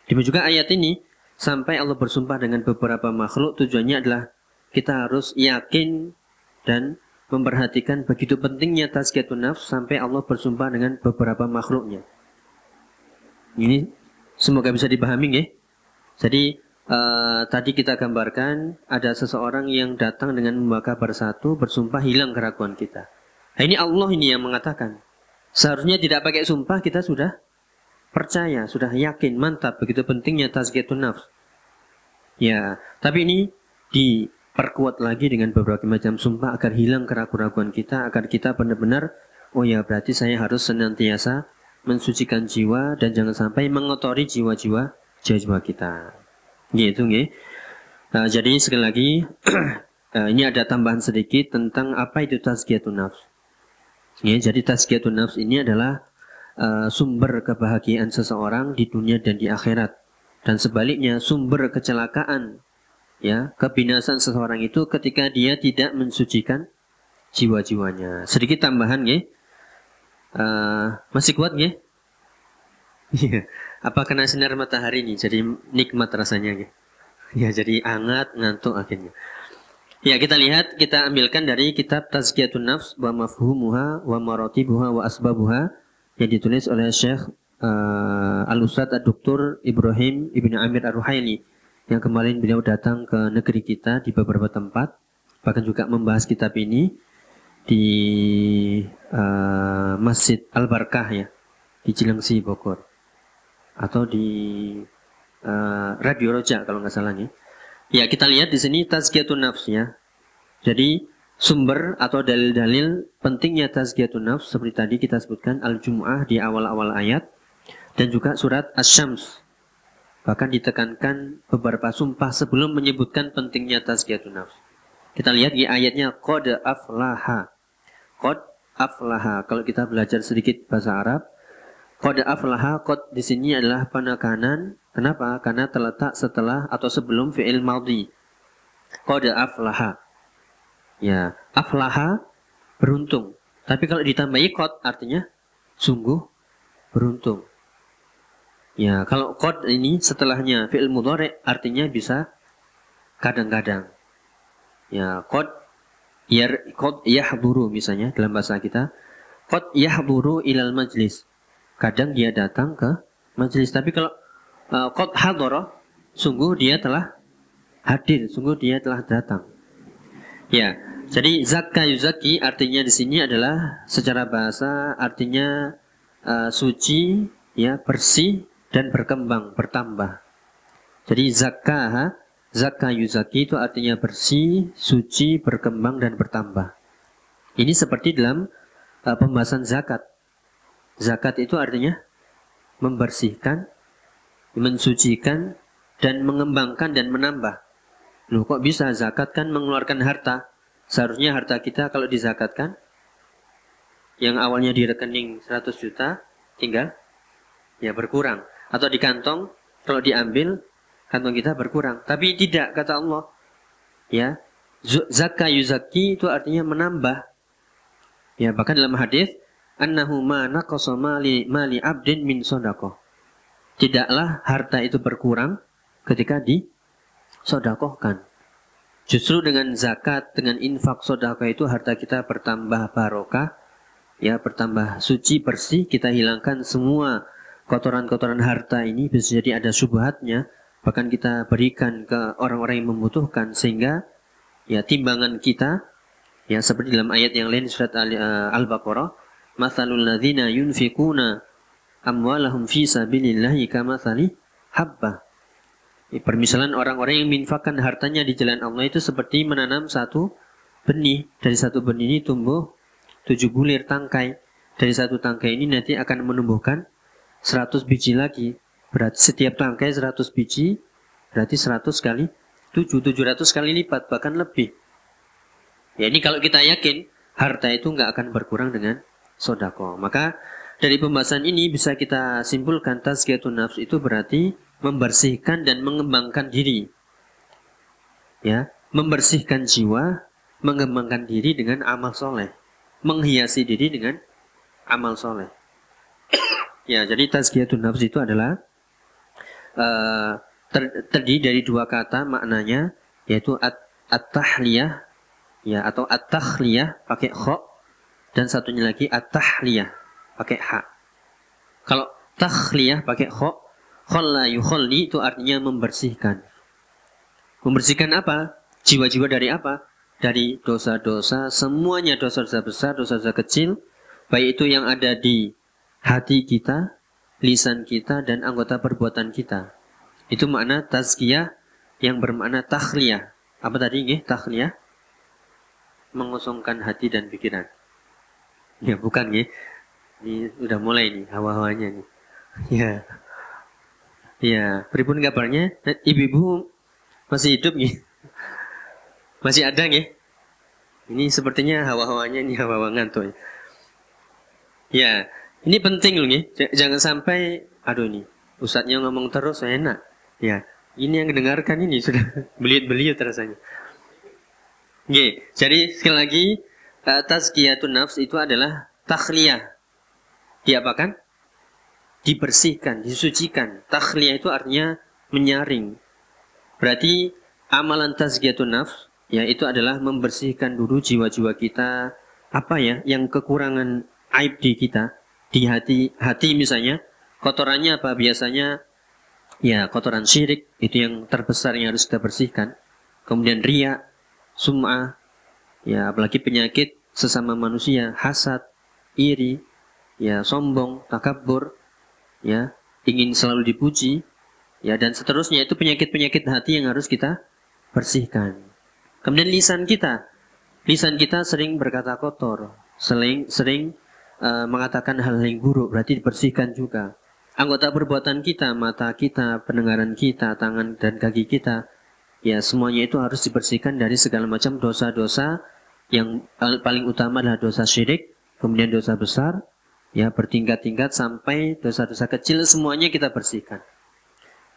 Demikian juga ayat ini sampai Allah bersumpah dengan beberapa makhluk, tujuannya adalah kita harus yakin dan memperhatikan begitu pentingnya tazkiyatun nafs sampai Allah bersumpah dengan beberapa makhluknya. Ini semoga bisa dipahami ya. Jadi tadi kita gambarkan ada seseorang yang datang dengan membawa kabar 1, bersumpah hilang keraguan kita. Nah, ini Allah ini yang mengatakan. Seharusnya tidak pakai sumpah, kita sudah percaya, sudah yakin, mantap, begitu pentingnya tazkiyatun nafs. Ya, tapi ini diperkuat lagi dengan beberapa macam sumpah agar hilang keraguan-keraguan kita, agar kita benar-benar, oh ya berarti saya harus senantiasa mensucikan jiwa dan jangan sampai mengotori jiwa-jiwa kita. Gitu, nggih. Nah, jadi sekali lagi ini ada tambahan sedikit tentang apa itu tazkiyatun nafs. Ya, jadi tazkiyatun nafs ini adalah sumber kebahagiaan seseorang di dunia dan di akhirat. Dan sebaliknya sumber kecelakaan, ya, kebinasaan seseorang itu ketika dia tidak mensucikan jiwa-jiwanya. Sedikit tambahan, nggih. Masih kuat, nggih? Iya. Apa kena sinar matahari ini jadi nikmat rasanya, nggih? Ya, jadi hangat, ngantuk akhirnya. Ya, kita lihat, kita ambilkan dari kitab Tazkiyatun Nafs wa mafhumuha wa maratibuha wa asbabuha yang ditulis oleh Syekh Al-Ustadz Ad-Doktor Ibrahim Ibn Amir Ar-Ruhaili yang kemarin beliau datang ke negeri kita di beberapa tempat, bahkan juga membahas kitab ini di Masjid Al-Barkah, ya, di Cilengsi, Bogor, atau di Radio Roja kalau nggak salah nih. Ya, kita lihat di sini tazkiyatun nafs, ya. Jadi sumber atau dalil-dalil pentingnya tazkiyatun nafs seperti tadi kita sebutkan Al-Jumu'ah di awal-awal ayat dan juga surat Asy-Syams. Bahkan ditekankan beberapa sumpah sebelum menyebutkan pentingnya tazkiyatun nafs. Kita lihat di ayatnya qad aflaha. Qad aflaha. Kalau kita belajar sedikit bahasa Arab, qad aflaha, qad di sini adalah penekanan. Kenapa? Karena terletak setelah atau sebelum fi'il madhi. Qad aflaha. Ya, aflaha beruntung. Tapi kalau ditambahi qad artinya sungguh beruntung. Ya, kalau qad ini setelahnya fi'il mudhari artinya bisa kadang-kadang. Ya, qad yahduru misalnya dalam bahasa kita. Qad yahduru ilal majlis. Kadang dia datang ke majlis. Tapi kalau qad hadara, sungguh dia telah hadir, sungguh dia telah datang. Ya, jadi zakka yuzaki artinya di sini adalah secara bahasa artinya suci, ya, bersih dan berkembang, bertambah. Jadi zakka yuzaki itu artinya bersih, suci, berkembang dan bertambah. Ini seperti dalam pembahasan zakat. Zakat itu artinya membersihkan, mensucikan, dan mengembangkan dan menambah. Loh, kok bisa? Zakat kan mengeluarkan harta. Seharusnya harta kita kalau dizakatkan, yang awalnya di rekening 100 juta, tinggal ya berkurang. Atau di kantong, kalau diambil, kantong kita berkurang. Tapi tidak, kata Allah. Ya, zakka yuzaki itu artinya menambah. Ya, bahkan dalam hadis, annahu ma naqasa mali abdin min shadaqah. Tidaklah harta itu berkurang ketika disodakohkan. Justru dengan zakat, dengan infak sodakoh itu harta kita bertambah barokah, ya, bertambah suci, bersih. Kita hilangkan semua kotoran-kotoran harta ini, bisa jadi ada syubhatnya. Bahkan kita berikan ke orang-orang yang membutuhkan sehingga ya timbangan kita, ya, seperti dalam ayat yang lain surat Al-Baqarah, matsalul ladzina yunfikuna amwalahum fi sabilillahi kamatsali habbah. Permisalan orang-orang yang menginfakkan hartanya di jalan Allah itu seperti menanam satu benih. Dari satu benih ini tumbuh 7 bulir tangkai. Dari satu tangkai ini nanti akan menumbuhkan 100 biji lagi. Berarti setiap tangkai 100 biji, berarti 100 kali 700 kali lipat, bahkan lebih. Ya, ini kalau kita yakin harta itu nggak akan berkurang dengan sodako. Maka dari pembahasan ini bisa kita simpulkan tazkiyatun nafs itu berarti membersihkan dan mengembangkan diri. Ya, membersihkan jiwa, mengembangkan diri dengan amal soleh, menghiasi diri dengan amal soleh. Ya, jadi tazkiyatun nafs itu adalah terdiri dari dua kata maknanya, yaitu at-tahliyah, ya, atau at-takhliyah pakai kha, dan satunya lagi at-tahliyah pakai ha. Kalau takhliyah pakai kha, khalla yukhalli itu artinya membersihkan. Membersihkan apa? Jiwa-jiwa dari apa? dari dosa-dosa, semuanya dosa-dosa besar, dosa-dosa kecil, baik itu yang ada di hati kita, lisan kita, dan anggota perbuatan kita. Itu makna tazkiyah yang bermakna takhliyah. Apa tadi nggih? Takhliyah? Mengosongkan hati dan pikiran. Ya bukan nggih. Ini udah mulai nih hawa-hawanya nih. Ya. Ya, pripun kabarnya? Ibu-ibu masih hidup nggih? Masih ada nggih? Ini sepertinya hawa-hawanya ini hawa-hawa ngantuk. Ya, ini penting loh nggih. Jangan sampai aduh nih, ustadznya ngomong terus enak. Ya, ini yang dengarkan ini sudah beliut-beliut rasanya. Nggih, jadi sekali lagi tazkiyatun nafs itu adalah takhliyah. Diapakan? Dibersihkan, disucikan. Takhliyah itu artinya menyaring. Berarti amalan tazkiyatun nafs ya itu adalah membersihkan dulu jiwa-jiwa kita, apa ya yang kekurangan aib di kita, di hati misalnya, kotorannya apa biasanya? Ya kotoran syirik itu yang terbesar yang harus kita bersihkan. Kemudian riya, sum'ah, ya apalagi penyakit sesama manusia, hasad, iri, ya sombong, takabur, ya ingin selalu dipuji, ya dan seterusnya. Itu penyakit-penyakit hati yang harus kita bersihkan. Kemudian lisan kita sering berkata kotor, sering mengatakan hal yang buruk, berarti dibersihkan juga. Anggota perbuatan kita, mata kita, pendengaran kita, tangan dan kaki kita, ya semuanya itu harus dibersihkan dari segala macam dosa-dosa. Yang paling utama adalah dosa syirik, kemudian dosa besar, ya bertingkat-tingkat sampai dosa-dosa kecil, semuanya kita bersihkan.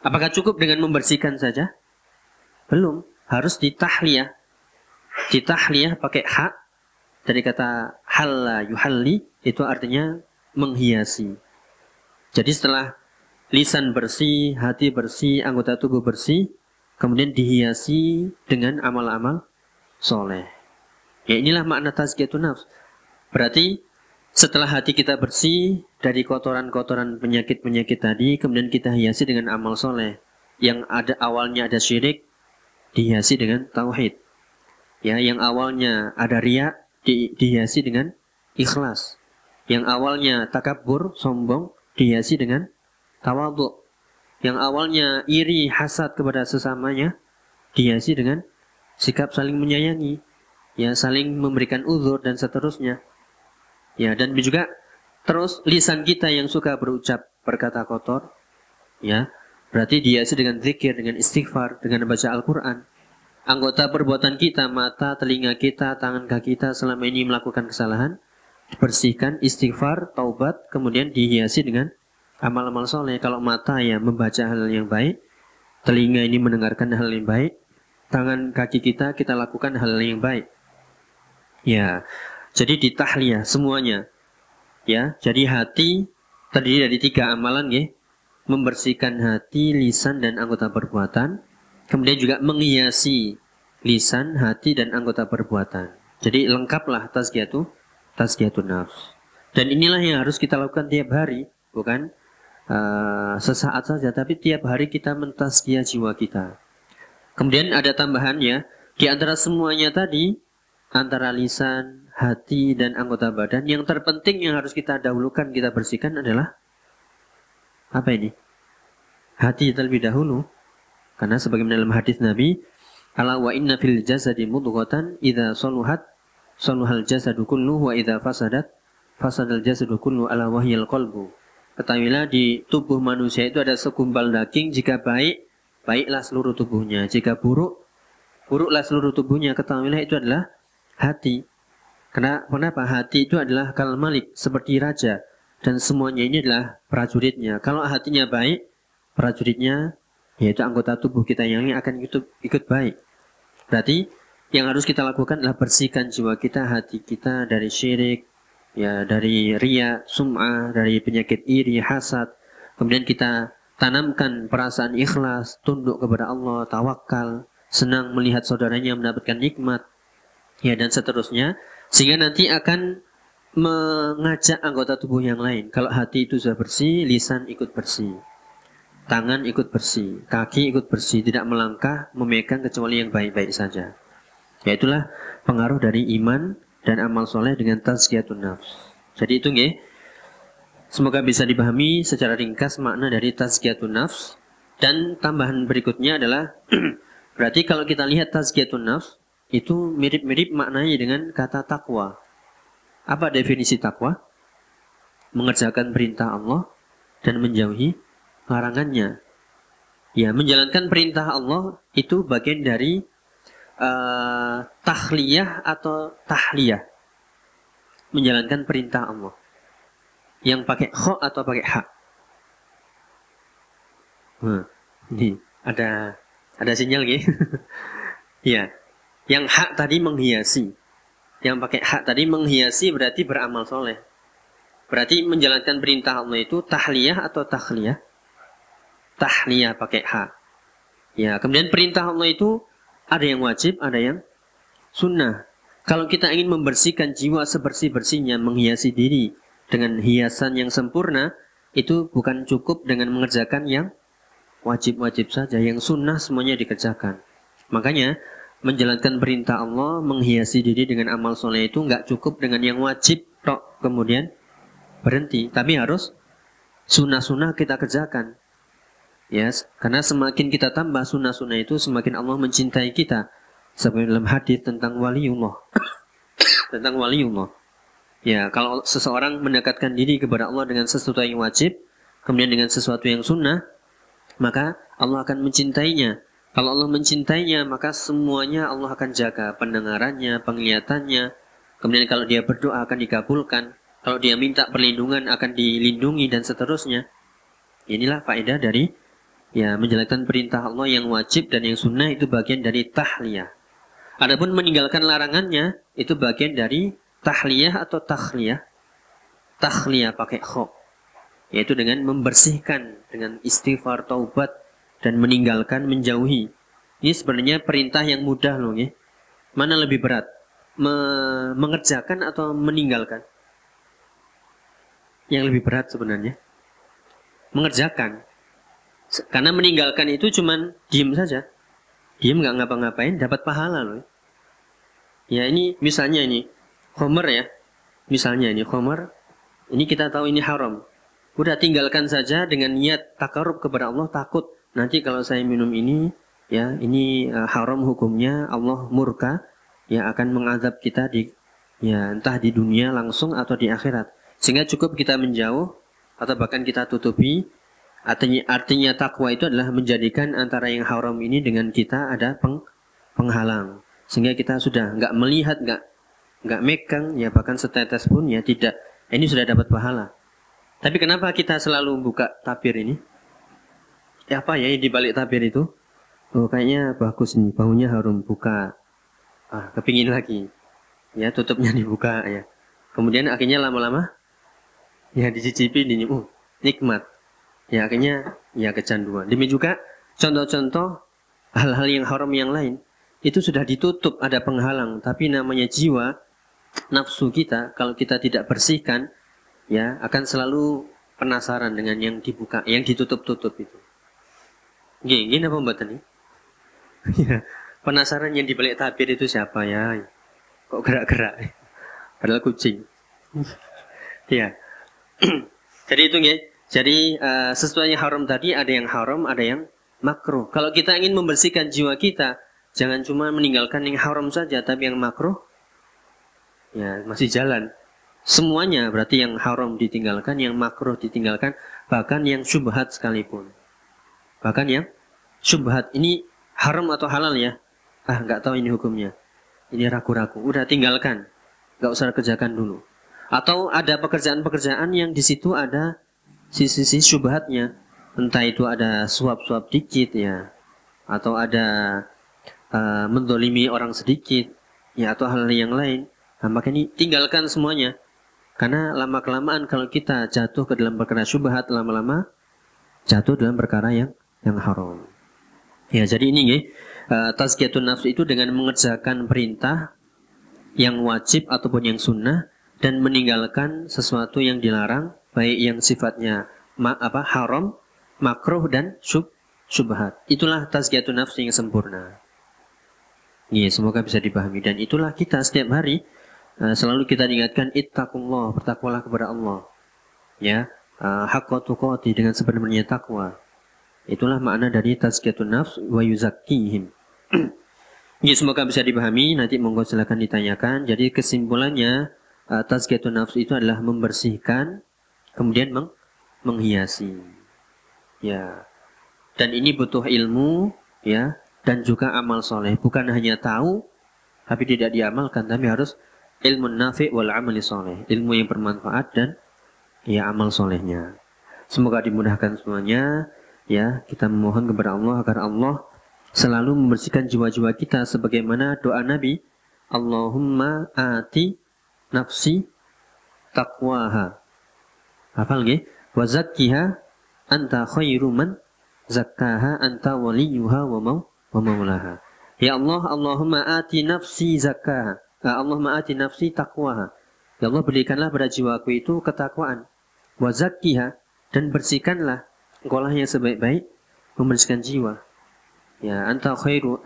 Apakah cukup dengan membersihkan saja? Belum, harus ditahliyah. Ditahliyah pakai hak, dari kata halla yuhalli, itu artinya menghiasi. Jadi setelah lisan bersih, hati bersih, anggota tubuh bersih, kemudian dihiasi dengan amal-amal soleh. Ya inilah makna tazkiyatun nafs. Berarti setelah hati kita bersih dari kotoran-kotoran penyakit-penyakit tadi, kemudian kita hiasi dengan amal soleh. Yang ada awalnya ada syirik, dihiasi dengan tauhid. Ya, yang awalnya ada riya, dihiasi dengan ikhlas. Yang awalnya takabur, sombong, dihiasi dengan tawadhu. Yang awalnya iri, hasad kepada sesamanya, dihiasi dengan sikap saling menyayangi, ya saling memberikan uzur dan seterusnya. Ya, dan juga terus lisan kita yang suka berucap berkata kotor, ya berarti dihiasi dengan zikir, dengan istighfar, dengan baca Al-Quran. Anggota perbuatan kita, mata, telinga kita, tangan kaki kita selama ini melakukan kesalahan, dibersihkan, istighfar, taubat, kemudian dihiasi dengan amal-amal soleh. Kalau mata ya membaca hal yang baik, telinga ini mendengarkan hal yang baik, tangan kaki kita lakukan hal yang baik. Ya, jadi ditahliyah semuanya. Ya, jadi hati terdiri dari 3 amalan ya. Membersihkan hati, lisan dan anggota perbuatan. Kemudian juga menghiasi lisan, hati dan anggota perbuatan. Jadi lengkaplah tazkiyatun nafs. Dan inilah yang harus kita lakukan tiap hari, bukan sesaat saja, tapi tiap hari kita mentazkiyah jiwa kita. Kemudian ada tambahan ya, di antara semuanya tadi, antara lisan, hati dan anggota badan, yang terpenting yang harus kita dahulukan, kita bersihkan adalah apa ini? Hati terlebih dahulu. Karena sebagaimana dalam hadis Nabi, ala wa inna fil jasadi mudghatan idza saluhat saluhal jasadu kulluhu wa idza fasadat fasadal jasadu kulluhu ala wahyal qalbu. Ketahuilah di tubuh manusia itu ada segumpal daging, jika baik, baiklah seluruh tubuhnya. Jika buruk, buruklah seluruh tubuhnya. Ketahuilah itu adalah hati. Kenapa? Hati itu adalah kal malik, seperti raja. Dan semuanya ini adalah prajuritnya. Kalau hatinya baik, prajuritnya yaitu anggota tubuh kita yang akan ikut baik. Berarti yang harus kita lakukan adalah bersihkan jiwa kita, hati kita dari syirik, ya dari riya, sum'ah, dari penyakit iri, hasad. Kemudian kita tanamkan perasaan ikhlas, tunduk kepada Allah, tawakal, senang melihat saudaranya mendapatkan nikmat, ya dan seterusnya. Sehingga nanti akan mengajak anggota tubuh yang lain. Kalau hati itu sudah bersih, lisan ikut bersih, tangan ikut bersih, kaki ikut bersih, tidak melangkah, memegang kecuali yang baik-baik saja. Yaitulah pengaruh dari iman dan amal soleh dengan tazkiyatun nafs. Jadi itu nggih. Semoga bisa dipahami secara ringkas makna dari tazkiyatun nafs. Dan tambahan berikutnya adalah berarti kalau kita lihat tazkiyatun nafs itu mirip-mirip maknanya dengan kata takwa. Apa definisi takwa? Mengerjakan perintah Allah dan menjauhi larangannya. Ya, menjalankan perintah Allah itu bagian dari tahliyah atau tahliyah. Menjalankan perintah Allah. Yang pakai kho atau pakai hak. Ini ada sinyal gitu. Ya, yang hak tadi menghiasi. Yang pakai hak tadi menghiasi berarti beramal soleh. Berarti menjalankan perintah Allah itu tahliyah atau tahliyah? Tahliyah pakai hak. Ya, kemudian perintah Allah itu ada yang wajib, ada yang sunnah. Kalau kita ingin membersihkan jiwa sebersih-bersihnya, menghiasi diri dengan hiasan yang sempurna, itu bukan cukup dengan mengerjakan yang wajib-wajib saja, yang sunnah semuanya dikerjakan. Makanya menjalankan perintah Allah, menghiasi diri dengan amal soleh itu nggak cukup dengan yang wajib tok kemudian berhenti, tapi harus sunnah-sunnah kita kerjakan. Yes, karena semakin kita tambah sunnah-sunnah itu, semakin Allah mencintai kita. Seperti dalam hadis tentang waliullah. Tentang waliullah. Ya, kalau seseorang mendekatkan diri kepada Allah dengan sesuatu yang wajib, kemudian dengan sesuatu yang sunnah, maka Allah akan mencintainya. Kalau Allah mencintainya, maka semuanya Allah akan jaga. Pendengarannya, penglihatannya. Kemudian kalau dia berdoa akan dikabulkan. Kalau dia minta perlindungan akan dilindungi dan seterusnya. Inilah faedah dari menjalankan perintah Allah yang wajib dan yang sunnah itu bagian dari tahliyah. Adapun meninggalkan larangannya itu bagian dari tahliyah atau takhliyah. Takhliyah pakai kho, yaitu dengan membersihkan dengan istighfar, taubat dan meninggalkan, menjauhi. Ini sebenarnya perintah yang mudah loh ya. Mana lebih berat? Mengerjakan atau meninggalkan? Yang lebih berat sebenarnya mengerjakan. Karena meninggalkan itu cuman diem saja. Diem nggak ngapa-ngapain dapat pahala loh. Ya ini misalnya ini khomer ya. Misalnya ini khomer. Ini kita tahu ini haram. Udah tinggalkan saja dengan niat takarub kepada Allah, takut nanti kalau saya minum ini ya ini haram hukumnya, Allah murka, ya akan mengazab kita di entah di dunia langsung atau di akhirat. Sehingga cukup kita menjauh atau bahkan kita tutupi. Artinya takwa itu adalah menjadikan antara yang haram ini dengan kita ada penghalang. Sehingga kita sudah nggak melihat, nggak megang, ya bahkan setetes pun ya tidak. Ini sudah dapat pahala. Tapi kenapa kita selalu buka tabir ini? Ya apa ya di balik tabir itu? Oh kayaknya bagus nih, baunya harum, buka. Kepingin lagi. Ya tutupnya dibuka ya. Kemudian akhirnya lama-lama ya dicicipi, nikmat. Ya akhirnya ya kecanduan. Demikian juga contoh-contoh hal-hal yang haram yang lain itu sudah ditutup, ada penghalang. Tapi namanya jiwa, nafsu kita kalau kita tidak bersihkan, ya akan selalu penasaran dengan yang dibuka, yang ditutup-tutup itu. Gini apa mbak tadi? Ya, penasaran yang dibalik tabir itu siapa ya? Kok gerak-gerak? Padahal kucing. Ya. Jadi itu ya. Jadi sesuatu yang haram tadi ada yang haram, ada yang makruh. Kalau kita ingin membersihkan jiwa kita, jangan cuma meninggalkan yang haram saja, tapi yang makruh ya masih jalan. Semuanya berarti yang haram ditinggalkan, yang makruh ditinggalkan, bahkan yang syubhat sekalipun. Bahkan yang syubhat ini haram atau halal ya? Nggak tahu ini hukumnya. Ini ragu-ragu. Udah tinggalkan, nggak usah kerjakan dulu. Atau ada pekerjaan-pekerjaan yang di situ ada sisi-sisi syubhatnya, entah itu ada suap-suap dikit ya, atau ada mendolimi orang sedikit ya, atau hal yang lain. Maka ini tinggalkan semuanya, karena lama-kelamaan kalau kita jatuh ke dalam perkara syubhat, lama-lama jatuh dalam perkara yang haram. Ya jadi ini tazkiyatun nafs itu dengan mengerjakan perintah yang wajib ataupun yang sunnah dan meninggalkan sesuatu yang dilarang, baik yang sifatnya haram, makruh dan syubhat. Itulah tazkiyatun nafs yang sempurna. Ya, semoga bisa dipahami. Dan itulah kita setiap hari selalu kita diingatkan ittaqullah, bertakwalah kepada Allah. Ya, haqqa tuqati, dengan sebenarnya takwa. Itulah makna dari tazkiyatun nafs wa yuzakkihim. Ya, semoga bisa dipahami. Nanti monggo silakan ditanyakan. Jadi kesimpulannya tazkiyatun nafs itu adalah membersihkan, kemudian menghiasi. Ya. Dan ini butuh ilmu, ya, dan juga amal soleh. Bukan hanya tahu, tapi tidak diamalkan, tapi harus ilmu nafi' wal amali soleh. Ilmu yang bermanfaat dan ya amal solehnya. Semoga dimudahkan semuanya. Ya, kita memohon kepada Allah agar Allah selalu membersihkan jiwa-jiwa kita sebagaimana doa Nabi, Allahumma ati nafsi taqwaha. Hafal nggih? Wa zakkiha anta khairu man zakkaha anta waliyuha wa maulaha. Ya Allah, Allahumma ati nafsi zakkaha. Allahumma ati nafsi taqwaha. Ya Allah, berikanlah pada jiwaku itu ketakwaan. Wa zakkiha, dan bersihkanlah. Engkaulah yang sebaik-baik membersihkan jiwa. Ya, anta khairu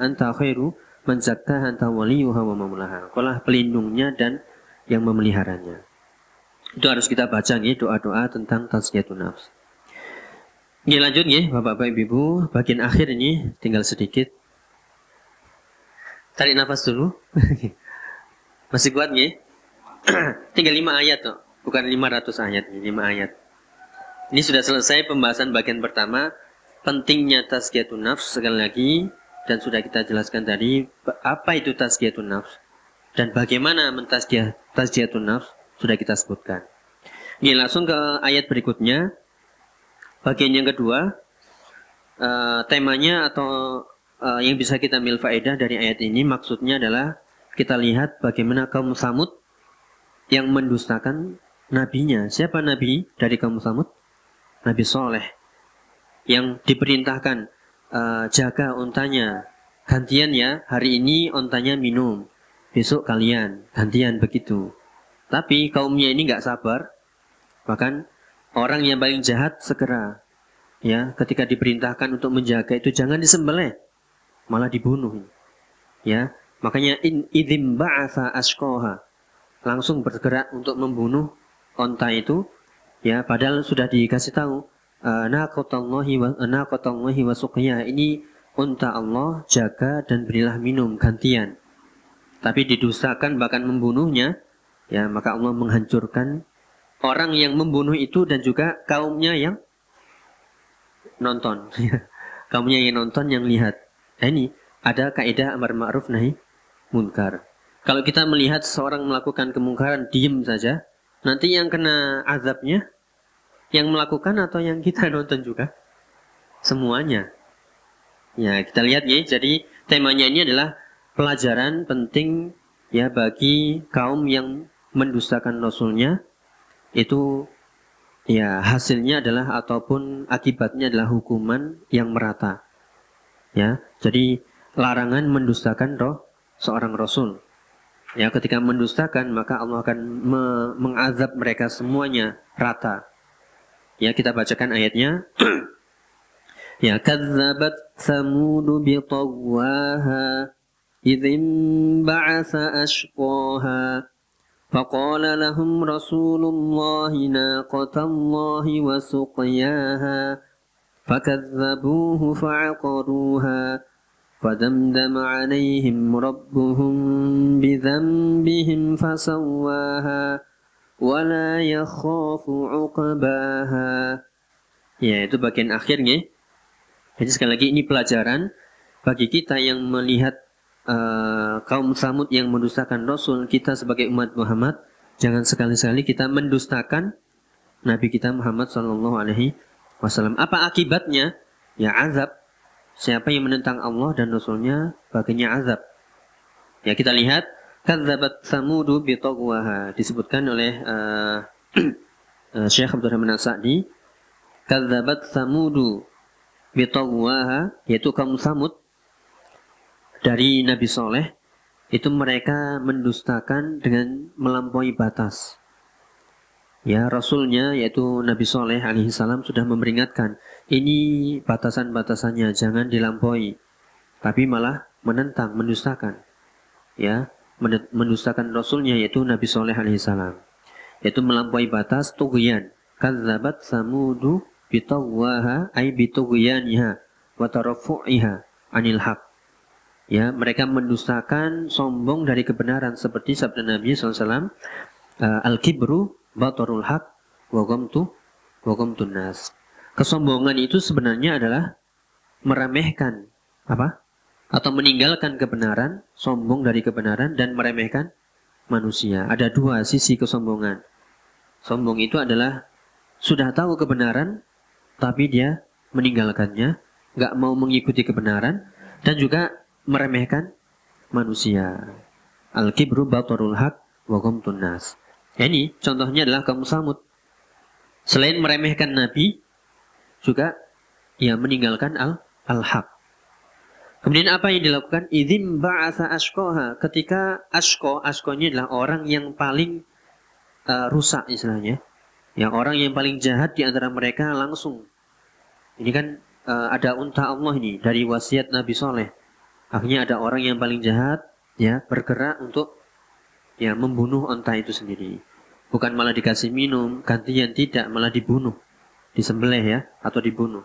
man zakkaha anta waliyuha wa maulaha. Engkaulah pelindungnya dan yang memeliharanya. Itu harus kita baca nih doa-doa tentang tazkiyatun nafs. Ini lanjut nih Bapak-bapak Ibu, bagian akhir ini tinggal sedikit. Tarik nafas dulu. Masih kuat nih? Tinggal 5 ayat tuh, bukan 500 ayat, 5 ayat. Ini sudah selesai pembahasan bagian pertama, pentingnya tazkiyatun nafs sekali lagi, dan sudah kita jelaskan tadi apa itu tazkiyatun nafs dan bagaimana mentazkiyah tazkiyatun nafs sudah kita sebutkan. Ini langsung ke ayat berikutnya. Bagian yang kedua, temanya atau yang bisa kita ambil faedah dari ayat ini maksudnya adalah kita lihat bagaimana kaum Samud yang mendustakan nabinya. Siapa nabi dari kaum Samud? Nabi Soleh yang diperintahkan jaga ontanya, gantian ya, hari ini ontanya minum, besok kalian gantian begitu. Tapi kaumnya ini nggak sabar, bahkan orang yang paling jahat segera ya ketika diperintahkan untuk menjaga itu jangan disembelih, malah dibunuh. Ya, makanya idzim ba'atsa ashqaha, langsung bergerak untuk membunuh onta itu. Ya, padahal sudah dikasih tahu naqatallahi wa suqya, ini unta Allah, jaga dan berilah minum gantian. Tapi didustakan bahkan membunuhnya, ya maka Allah menghancurkan orang yang membunuh itu dan juga kaumnya yang nonton. Kaumnya yang nonton, yang lihat. Nah, ini ada kaidah amar ma'ruf nahi munkar. Kalau kita melihat seorang melakukan kemungkaran diam saja, nanti yang kena azabnya yang melakukan atau yang kita nonton juga? Semuanya. Ya, kita lihat ya. Jadi temanya ini adalah pelajaran penting ya bagi kaum yang mendustakan Rasulnya. Itu ya hasilnya adalah ataupun akibatnya adalah hukuman yang merata. Ya, jadi larangan mendustakan seorang Rasul. Ya, ketika mendustakan maka Allah akan mengazab mereka semuanya rata. Ya, kita bacakan ayatnya. Ya, kadzabat Tsamud bi tawwaha idzin ba'atsa ashqaha faqala lahum rasulullahi naqatallahi wa suqyaha fakadzabuhu fa'aqaruha فدمدم عليهم ربهم بذنبهم فسواها ولا يخاف عقباها. Ya, itu bagian akhirnya. Jadi sekali lagi ini pelajaran bagi kita yang melihat kaum Samud yang mendustakan Rasul. Kita sebagai umat Muhammad jangan sekali-sekali kita mendustakan Nabi kita Muhammad SAW. Apa akibatnya? Ya azab. Siapa yang menentang Allah dan Rasulnya baginya azab. Ya, kita lihat kadzabat Tsamudu bi taqwaha, disebutkan oleh Syekh Abdurrahman As-Sa'di. Kadzabat Tsamudu bi taqwaha, yaitu kaum Samud dari Nabi Soleh, itu mereka mendustakan dengan melampaui batas. Ya, Rasulnya yaitu Nabi Soleh alaihi salam sudah memperingatkan, ini batasan-batasannya jangan dilampaui, tapi malah menentang, mendustakan. ya, mendustakan Rasulnya yaitu Nabi Soleh alaihissalam, yaitu melampaui batas tughyan. Kadzabat samudu bitawwaha ay bitughyaniha wa tarafu'iha anil haq. Ya, mereka mendustakan, sombong dari kebenaran, seperti sabda Nabi SAW, al-kibru batarul haq wa ghamtun nas. Kesombongan itu sebenarnya adalah meremehkan apa? Atau meninggalkan kebenaran, sombong dari kebenaran dan meremehkan manusia. Ada dua sisi kesombongan. Sombong itu adalah sudah tahu kebenaran, tapi dia meninggalkannya, nggak mau mengikuti kebenaran, dan juga meremehkan manusia. Al-kibru batarul haq wa ghamtun nas. Ini contohnya adalah kaum Samud. Selain meremehkan Nabi, juga ia meninggalkan al-haq. Kemudian apa yang dilakukan? Idzim ba'asa ashqaha. Ketika ashqa ini adalah orang yang paling rusak istilahnya. Yang orang yang paling jahat di antara mereka langsung. Ini kan ada unta Allah ini dari wasiat Nabi Soleh. Akhirnya ada orang yang paling jahat ya bergerak untuk ya membunuh unta itu sendiri. Bukan malah dikasih minum, gantian tidak, malah dibunuh, disembelih ya atau dibunuh.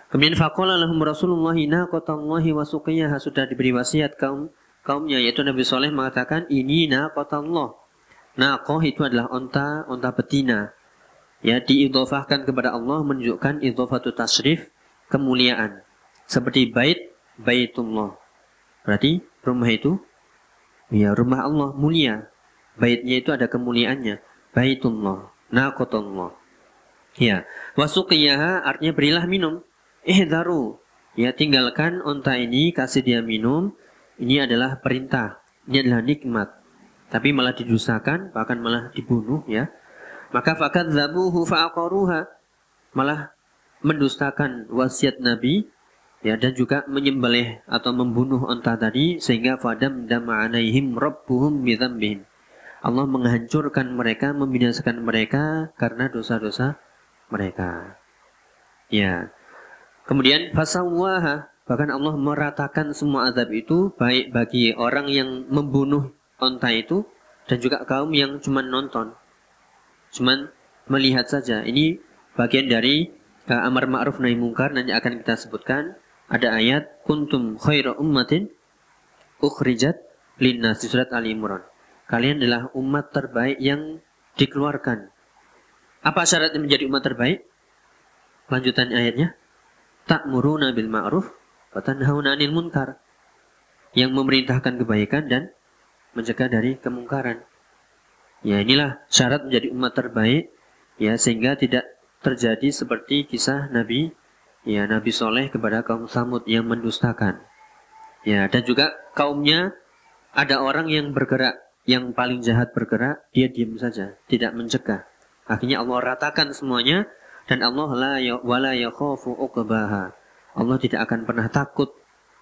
Kemudian faqala lahum Rasulullah naqatallahi wa suqiyaha, sudah diberi wasiat kaumnya, yaitu Nabi Soleh mengatakan ini naqatallah. Naqah itu adalah unta betina. Ya, diidhofahkan kepada Allah, menunjukkan idhofatu tasrif, kemuliaan. Seperti baitullah. Berarti rumah itu ya rumah Allah mulia. Baitnya itu ada kemuliaannya. Baitullah, naqatullah. Ya, wasuqiyaha artinya berilah minum. Ihdaru, ya tinggalkan unta ini, kasih dia minum. Ini adalah perintah, ini adalah nikmat. Tapi malah didustakan, bahkan malah dibunuh ya. Maka fakadzabuhu fa'aqaruha, malah mendustakan wasiat Nabi ya, dan juga menyembelih atau membunuh unta tadi, sehingga fadam dama alaihim rabbuhum bidzambihim. Allah menghancurkan mereka, membinasakan mereka karena dosa-dosa mereka. Ya. Kemudian fasawwaha, bahkan Allah meratakan semua azab itu, baik bagi orang yang membunuh unta itu dan juga kaum yang cuma nonton, cuma melihat saja. Ini bagian dari amar ma'ruf nahi mungkar, nanti akan kita sebutkan. Ada ayat kuntum khairu ummatin ukhrijat linnas di surat Ali Imran. Kalian adalah umat terbaik yang dikeluarkan. Apa syaratnya menjadi umat terbaik? Lanjutan ayatnya, ta'muruna bil ma'ruf wa tanhauna 'anil munkar. Yang memerintahkan kebaikan dan mencegah dari kemungkaran. Ya, inilah syarat menjadi umat terbaik ya, sehingga tidak terjadi seperti kisah Nabi Soleh kepada kaum Samud yang mendustakan. Ya, dan juga kaumnya ada orang yang bergerak, yang paling jahat bergerak, dia diam saja, tidak mencegah. Akhirnya Allah ratakan semuanya, dan Allah wala yakhafu uqbaha. Allah tidak akan pernah takut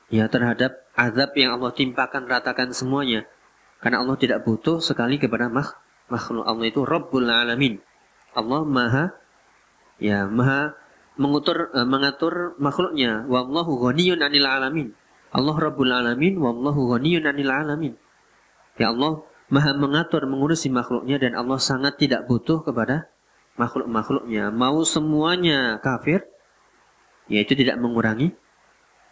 ya terhadap azab yang Allah timpakan, ratakan semuanya. Karena Allah tidak butuh sekali kepada makhluk. Allah itu Rabbul Alamin. Allah maha mengatur makhluknya. Wallahu ghaniyun 'anil alamin. Allah Rabbul Alamin, wallahu ghaniyun 'anil alamin. Ya, Allah maha mengatur, mengurusi makhluknya, dan Allah sangat tidak butuh kepada makhluk-makhluknya. Mau semuanya kafir, yaitu tidak mengurangi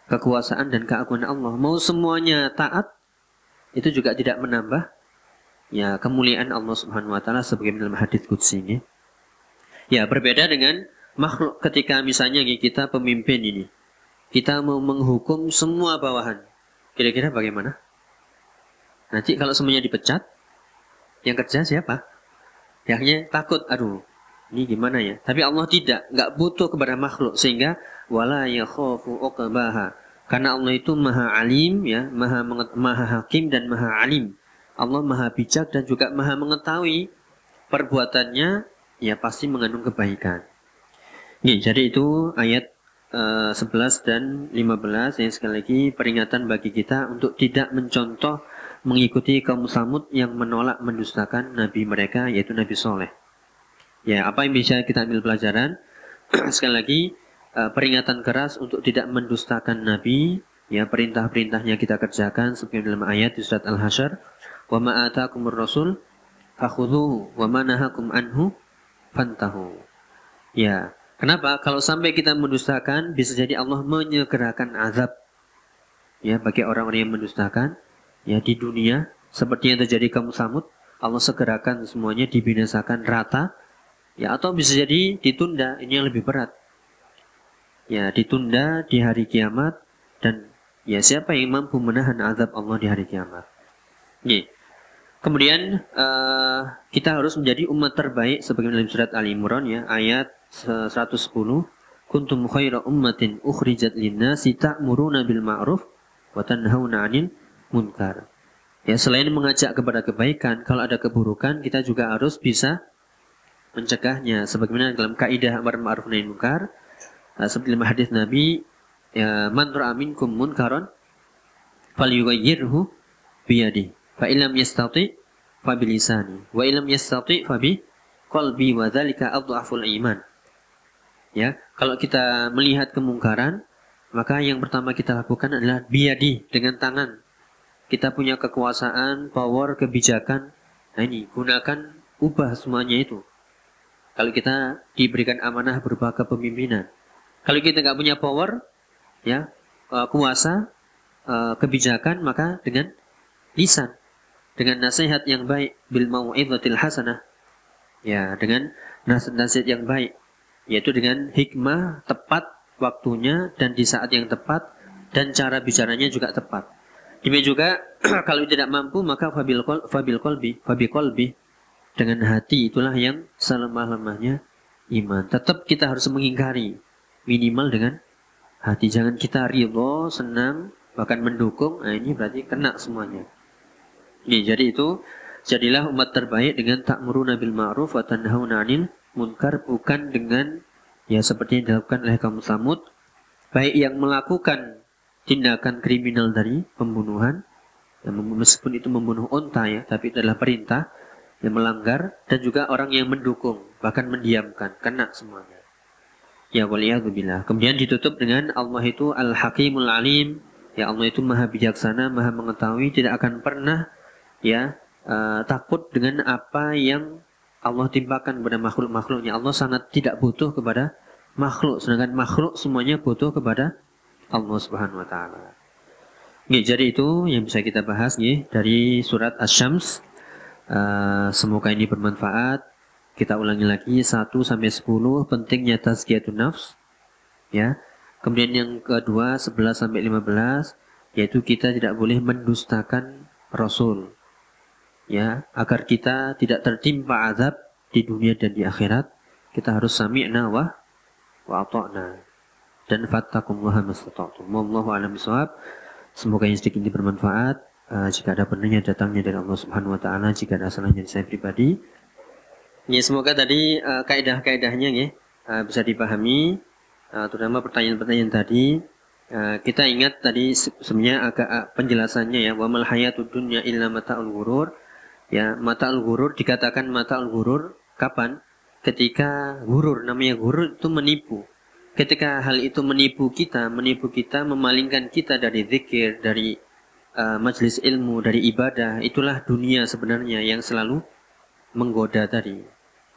kekuasaan dan keagungan Allah. Mau semuanya taat, itu juga tidak menambah ya kemuliaan Allah Subhanahu wa taala, sebagaimana dalam hadits qudsi ini. Ya, berbeda dengan makhluk. Ketika misalnya kita pemimpin ini, kita mau menghukum semua bawahan, kira-kira bagaimana? Nanti kalau semuanya dipecat, yang kerja siapa? Akhirnya takut, aduh, ini gimana ya? Tapi Allah tidak, nggak butuh kepada makhluk, sehingga wala yakhafu uqbaha. Karena Allah itu maha alim ya, maha hakim dan maha alim. Allah maha bijak dan juga maha mengetahui perbuatannya, ya pasti mengandung kebaikan. Nih, jadi itu ayat 11 dan 15 yang sekali lagi peringatan bagi kita untuk tidak mencontoh mengikuti kaum Samud yang menolak, mendustakan Nabi mereka, yaitu Nabi Soleh. Ya, apa yang bisa kita ambil pelajaran? Sekali lagi peringatan keras untuk tidak mendustakan Nabi, Ya, perintah-perintahnya kita kerjakan seperti dalam ayat di surat Al-Hasyr, "Wa ma ataakumur rasul fakhudhuhu wa ma nahakum anhu fantahu." Ya, kenapa? Kalau sampai kita mendustakan, bisa jadi Allah menyegerakan azab ya bagi orang-orang yang mendustakan ya di dunia, seperti yang terjadi kaum Samud. Allah segerakan semuanya, dibinasakan rata ya, atau bisa jadi ditunda, ini yang lebih berat ya, ditunda di hari kiamat. Dan ya, siapa yang mampu menahan azab Allah di hari kiamat? Nih. Kemudian kita harus menjadi umat terbaik sebagaimana dalam surat Ali Imran ya, ayat 110, "Kuntum khaira ummatin ukhrijat lin-nasi ta'muruna bil ma'ruf wa tanhauna 'anil munkar." Ya, selain mengajak kepada kebaikan, kalau ada keburukan kita juga harus bisa mencegahnya sebagaimana dalam kaidah amar ma'ruf nahi munkar, seperti dalam hadis Nabi ya, "Man ra'a minkum munkaran falyughayyirhu biyadihi, fa illam yastati fa bilisani, wa illam yastati fa bi qalbi wa dzalika adhaful iman." Ya, kalau kita melihat kemungkaran, maka yang pertama kita lakukan adalah biyadi, dengan tangan. Kita punya kekuasaan, power, kebijakan. Nah ini, gunakan, ubah semuanya itu. Kalau kita diberikan amanah berupa kepemimpinan. Kalau kita nggak punya power, ya, kuasa, kebijakan, maka dengan lisan, dengan nasihat yang baik, bil mau'izatil hasanah, ya, dengan nasihat yang baik, yaitu dengan hikmah, tepat waktunya dan di saat yang tepat, dan cara bicaranya juga tepat. Demikian juga kalau tidak mampu, maka fabil qalbi, dengan hati, itulah yang selemah-lemahnya iman. Tetap kita harus mengingkari, minimal dengan hati. Jangan kita ridho, senang, bahkan mendukung. Nah ini berarti kena semuanya. Nih, jadi itu, jadilah umat terbaik dengan ta'muruna bil ma'ruf wa tanhauna 'anil munkar, bukan dengan ya seperti yang dilakukan oleh kaum Samud, baik yang melakukan tindakan kriminal dari pembunuhan, ya, meskipun itu membunuh unta ya, tapi itu adalah perintah yang melanggar, dan juga orang yang mendukung, bahkan mendiamkan, kena semuanya. Ya waliyadzubillah. Kemudian ditutup dengan Allah itu Al-Hakimul Alim. Ya, Allah itu maha bijaksana, maha mengetahui, tidak akan pernah ya takut dengan apa yang Allah timpakan kepada makhluk-makhluknya. Allah sangat tidak butuh kepada makhluk, sedangkan makhluk semuanya butuh kepada Allah Subhanahu wa taala. Jadi itu yang bisa kita bahas dari surat Asy-Syams. Semoga ini bermanfaat. Kita ulangi lagi 1 sampai 10 pentingnya tazkiyatun nafs ya. Kemudian yang kedua 11 sampai 15 yaitu kita tidak boleh mendustakan Rasul ya, agar kita tidak tertimpa azab di dunia dan di akhirat. Kita harus sami'na wa ata'na dan fattaqullaha mastata'tum. Wallahu a'lam bishawab. Semoga yang sedikit ini bermanfaat. Jika ada benernya datangnya dari Allah Subhanahu wa taala, jika ada salahnya dari saya pribadi. Ya, semoga tadi kaidah-kaidahnya bisa dipahami, terutama pertanyaan-pertanyaan tadi. Kita ingat tadi sebenarnya agak penjelasannya ya, wa mal hayatud dunya illa mata'ul ghurur. Ya, mata'ul ghurur dikatakan mata'ul ghurur kapan? Ketika ghurur, namanya ghurur itu menipu. Ketika hal itu menipu kita, memalingkan kita dari zikir, dari majelis ilmu, dari ibadah, itulah dunia sebenarnya yang selalu menggoda tadi.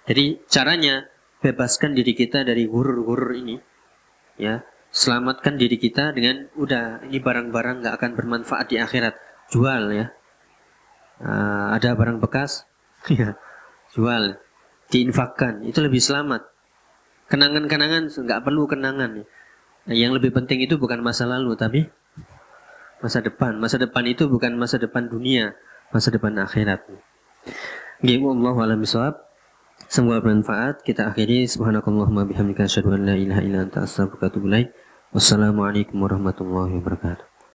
Jadi caranya bebaskan diri kita dari gurur-gurur ini, ya, selamatkan diri kita dengan udah ini barang-barang nggak akan bermanfaat di akhirat, jual ya. Ada barang bekas, ya, jual, diinfakkan, itu lebih selamat. Kenangan-kenangan nggak perlu kenangan. Nah, yang lebih penting itu bukan masa lalu, tapi masa depan. Masa depan itu bukan masa depan dunia, masa depan akhirat. Wallahu a'lam bishawab. Semoga bermanfaat. Kita akhiri subhanakallahumma bihamdika asyhadu an la ilaha illa anta astaghfiruka wa atubu ilaik. Wassalamualaikum warahmatullahi wabarakatuh.